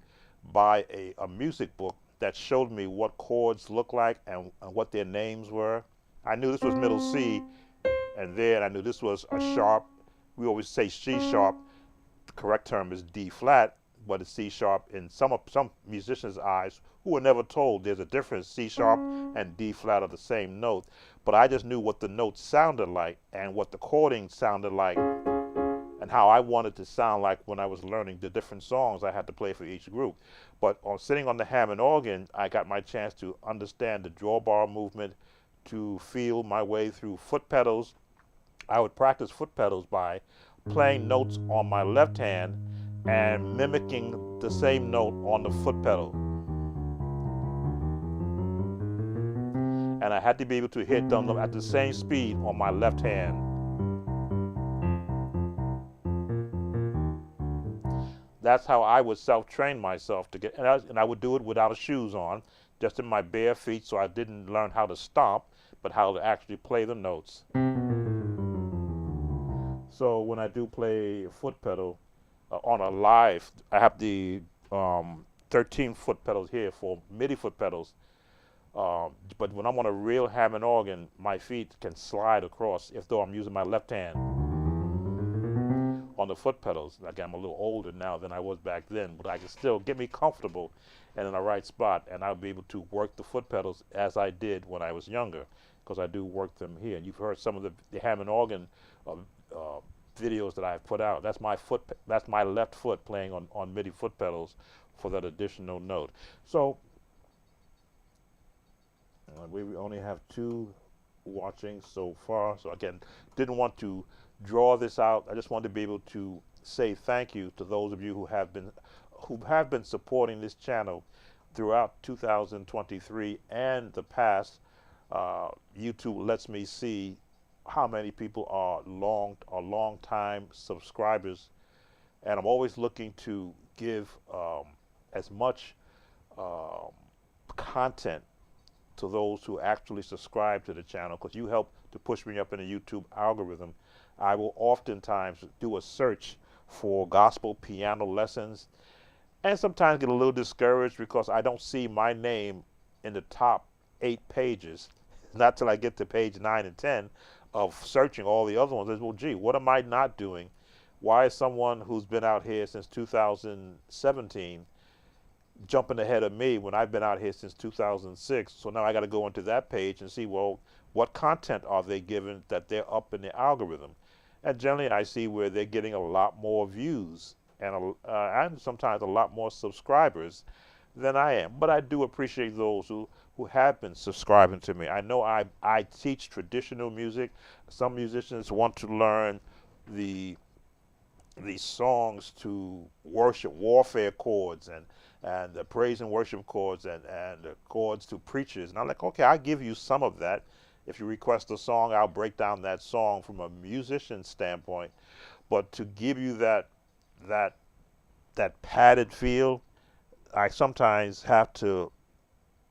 buy a music book that showed me what chords looked like and what their names were. I knew this was middle C, and then I knew this was a sharp. We always say C sharp. The correct term is D flat, but it's C sharp in some musicians' eyes who were never told there's a difference. C sharp and D flat are the same note, but I just knew what the notes sounded like and what the chording sounded like, and how I wanted to sound like when I was learning the different songs I had to play for each group. But on sitting on the Hammond organ, I got my chance to understand the drawbar movement, to feel my way through foot pedals. I would practice foot pedals by playing notes on my left hand and mimicking the same note on the foot pedal. And I had to be able to hit them at the same speed on my left hand. That's how I would self-train myself to get, and I would do it without shoes on, just in my bare feet, so I didn't learn how to stomp, but how to actually play the notes. So when I do play foot pedal on a live, I have the 13 foot pedals here for MIDI foot pedals. But when I'm on a real Hammond organ, my feet can slide across if though I'm using my left hand on the foot pedals. Again, I'm a little older now than I was back then, but I can still get me comfortable and in the right spot, and I'll be able to work the foot pedals as I did when I was younger, because I do work them here. And you've heard some of the Hammond organ videos that I've put out. That's my foot. That's my left foot playing on MIDI foot pedals for that additional note. So we only have 2 watching so far. So again, didn't want to draw this out. I just wanted to be able to say thank you to those of you who have been supporting this channel throughout 2023 and the past. YouTube lets me see how many people are long time subscribers, and I'm always looking to give as much content to those who actually subscribe to the channel, because you help to push me up in the YouTube algorithm. I will oftentimes do a search for gospel piano lessons, and sometimes get a little discouraged because I don't see my name in the top 8 pages, not till I get to page 9 and 10 of searching all the other ones. Well, gee, what am I not doing? Why is someone who's been out here since 2017 jumping ahead of me when I've been out here since 2006? So now I got to go into that page and see, well, what content are they giving that they're up in the algorithm? And generally I see where they're getting a lot more views and sometimes a lot more subscribers than I am. But I do appreciate those who have been subscribing to me. I know I teach traditional music. Some musicians want to learn the songs to worship, warfare chords, and the praise and worship chords, and the chords to preachers. And I'm like, okay, I'll give you some of that. If you request a song, I'll break down that song from a musician standpoint. But to give you that padded feel, I sometimes have to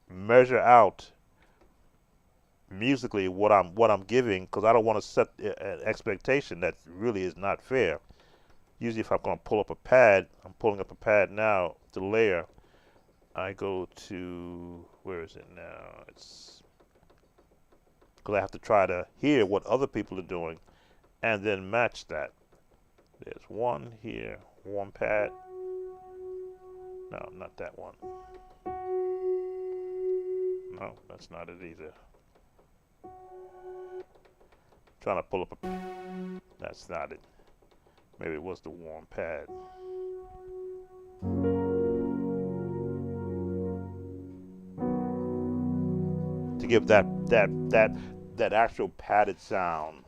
measure out musically what I'm giving, because I don't want to set an expectation that really is not fair. Usually if I'm going to pull up a pad, I'm pulling up a pad now to layer. I go to, where is it now? It's because I have to try to hear what other people are doing and then match that. There's one here, one pad. No, not that one. No, that's not it either. Trying to pull up a, that's not it. Maybe it was the warm pad. To give that actual padded sound.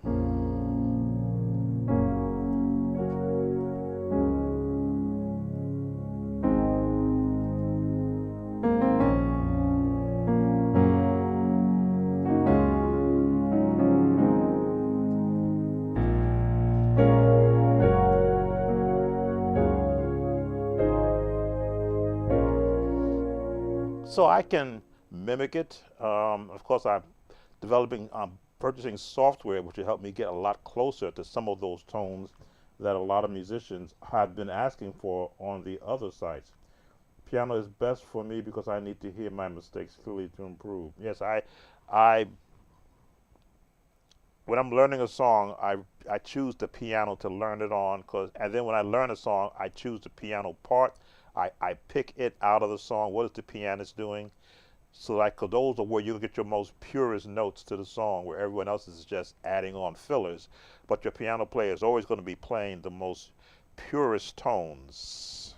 So I can mimic it. Of course, I'm purchasing software which will help me get a lot closer to some of those tones that a lot of musicians have been asking for on the other sites. Piano is best for me because I need to hear my mistakes clearly to improve. Yes, I when I'm learning a song, I choose the piano to learn it on, and then when I learn a song, I choose the piano part. I pick it out of the song. What is the pianist doing? So like, 'cause those are where you'll get your most purest notes to the song, where everyone else is just adding on fillers. But your piano player is always going to be playing the most purest tones.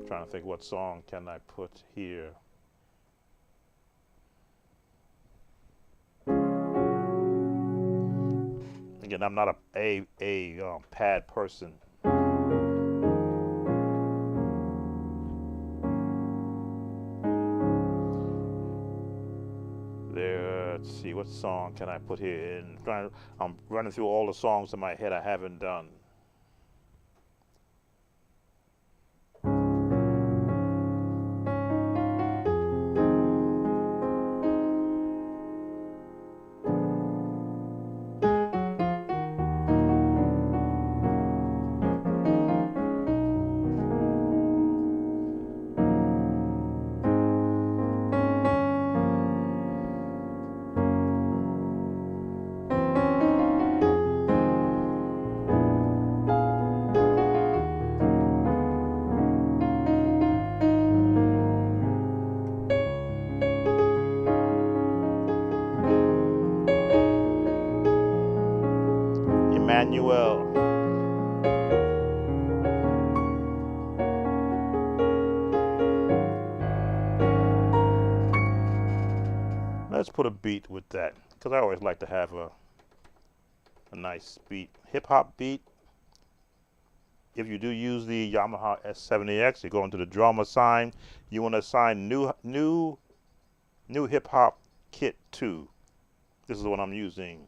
Trying to think what song can I put here. Again, I'm not a pad person. There are let's see, what song can I put here? I'm running through all the songs in my head I haven't done. Emmanuel. Let's put a beat with that, because I always like to have a nice beat, hip hop beat. If you do use the Yamaha S70X, you go into the drum assign. You want to assign new hip hop kit 2. This is what I'm using.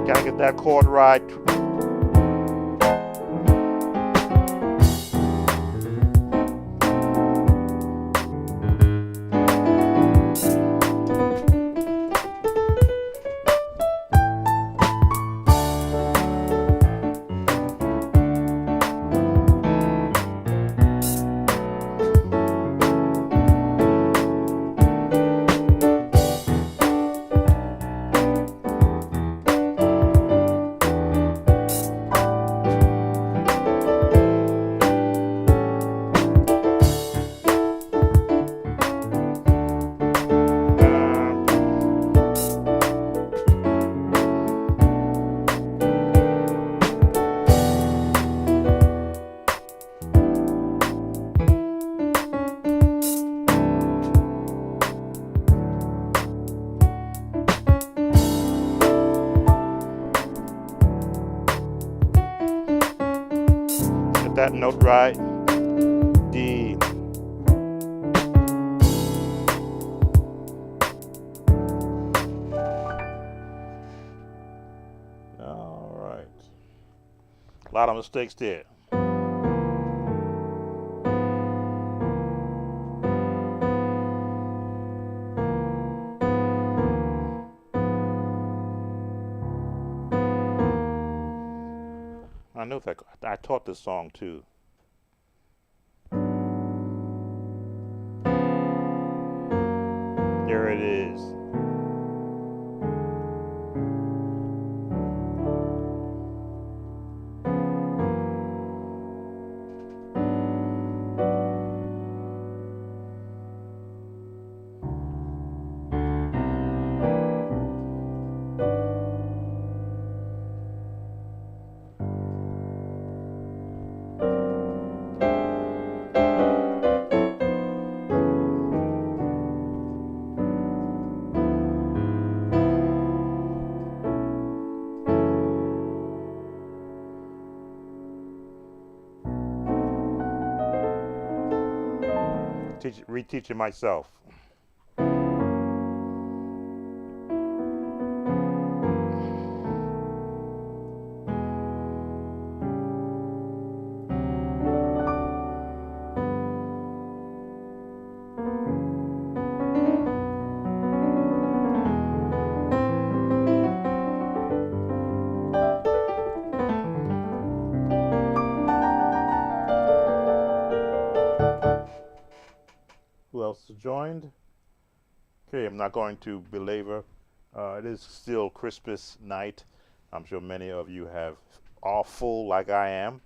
Gotta get that chord right. That note right. D. All right. A lot of mistakes there. I know that I taught this song too. here it is. Reteaching myself. Who else joined? Okay, I'm not going to belabor. It is still Christmas night. I'm sure many of you have are full like I am.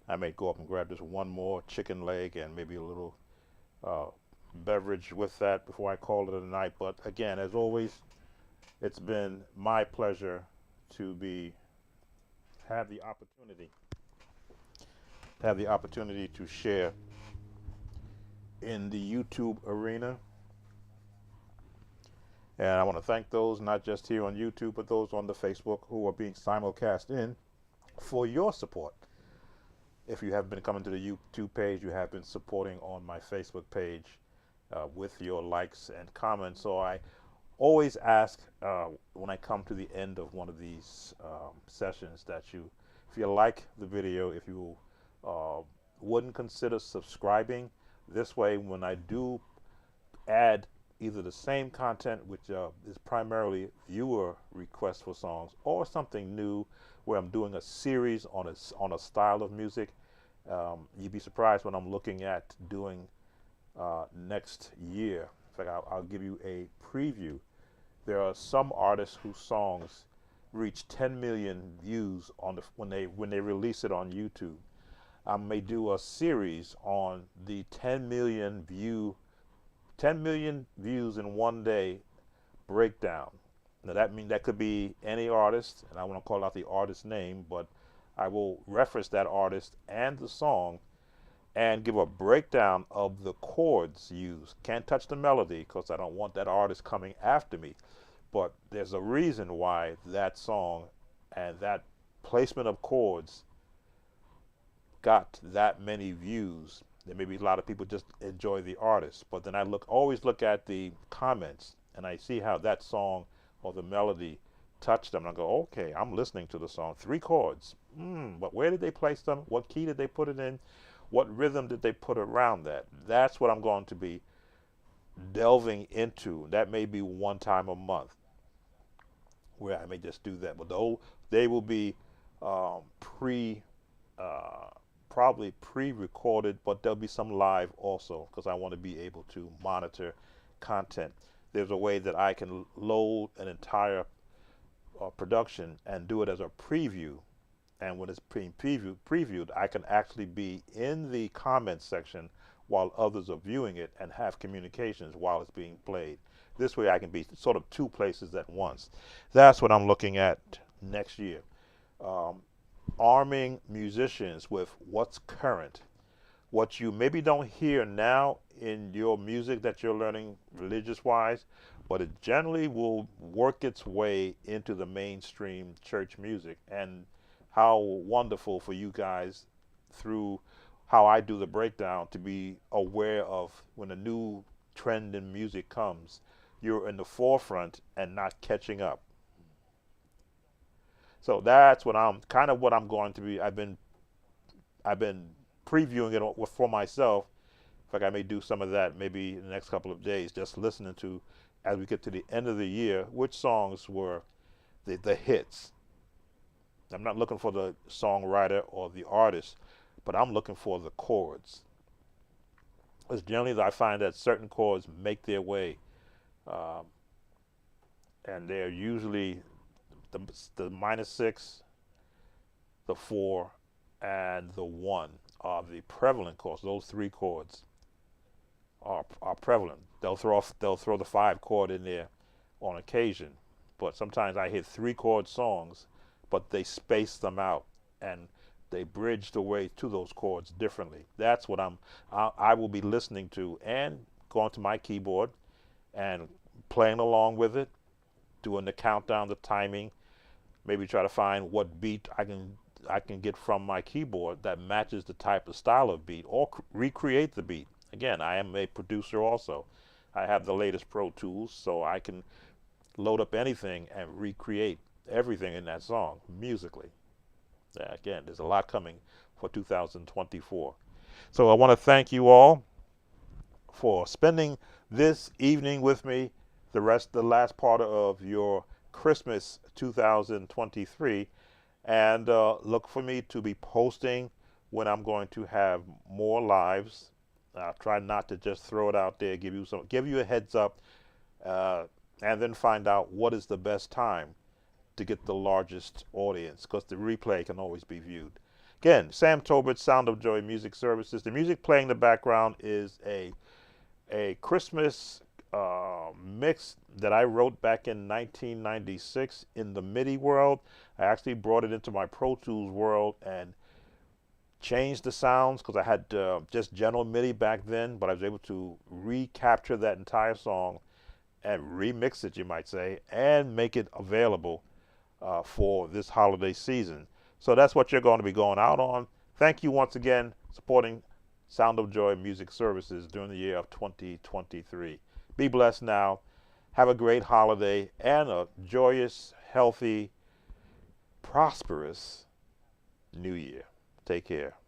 I may go up and grab just one more chicken leg and maybe a little uh, beverage with that before I call it a night. But again, as always, it's been my pleasure to be have the opportunity to share in the YouTube arena. And I want to thank those not just here on YouTube, but those on the Facebook who are being simulcast in for your support. If you have been coming to the YouTube page, you have been supporting on my Facebook page with your likes and comments. So I always ask when I come to the end of one of these sessions that you, if you like the video, if you wouldn't consider subscribing. This way, when I do add either the same content, which is primarily viewer requests for songs, or something new where I'm doing a series on a style of music, you'd be surprised when I'm looking at doing next year. In fact, I'll give you a preview. There are some artists whose songs reach 10 million views on when they release it on YouTube. I may do a series on the 10 million views in one day breakdown. Now that could be any artist, and I want to call out the artist name, but I will reference that artist and the song and give a breakdown of the chords used. Can't touch the melody because I don't want that artist coming after me. But there's a reason why that song and that placement of chords got that many views. There may be a lot of people just enjoy the artist, but then I always look at the comments and I see how that song or the melody touched them. And I go, okay, I'm listening to the song. 3 chords. But where did they place them? What key did they put it in? What rhythm did they put around that? That's what I'm going to be delving into. That may be one time a month where I may just do that. But they will be probably pre-recorded, but there'll be some live also because I want to be able to monitor content. There's a way that I can load an entire production and do it as a preview, and when it's being previewed, I can actually be in the comments section while others are viewing it and have communications while it's being played. This way I can be sort of 2 places at once. That's what I'm looking at next year. Arming musicians with what's current, what you maybe don't hear now in your music that you're learning religious wise, but it generally will work its way into the mainstream church music. And how wonderful for you guys through how I do the breakdown to be aware of when a new trend in music comes, you're in the forefront and not catching up. So that's what I'm going to be. I've been previewing it for myself. In fact, I may do some of that maybe in the next couple of days, just listening to, as we get to the end of the year, which songs were the hits. I'm not looking for the songwriter or the artist, but I'm looking for the chords. Because generally I find that certain chords make their way, um, and they're usually the, the minor six, the four, and the one are the prevalent chords. Those three chords are prevalent. They'll throw the five chord in there on occasion, but sometimes I hit three chord songs, but they space them out and they bridge the way to those chords differently. That's what I will be listening to and going to my keyboard and playing along with it, doing the countdown, the timing, maybe try to find what beat I can get from my keyboard that matches the type of style of beat or recreate the beat. Again, I am a producer also. I have the latest Pro Tools, so I can load up anything and recreate everything in that song musically. Again, there's a lot coming for 2024. So I want to thank you all for spending this evening with me, the last part of your Christmas 2023, and look for me to be posting when I'm going to have more lives. I'll try not to just throw it out there, give you a heads up, uh, and then find out what is the best time to get the largest audience, because the replay can always be viewed. Again, Sam Tobert, Sound of Joy Music Services. The music playing in the background is a Christmas mix that I wrote back in 1996 in the MIDI world. I actually brought it into my Pro Tools world and changed the sounds because I had just general MIDI back then, but I was able to recapture that entire song and remix it, you might say, and make it available for this holiday season. So that's what you're going to be going out on. Thank you once again supporting Sound of Joy Music Services during the year of 2023. Be blessed now. Have a great holiday and a joyous, healthy, prosperous new year. Take care.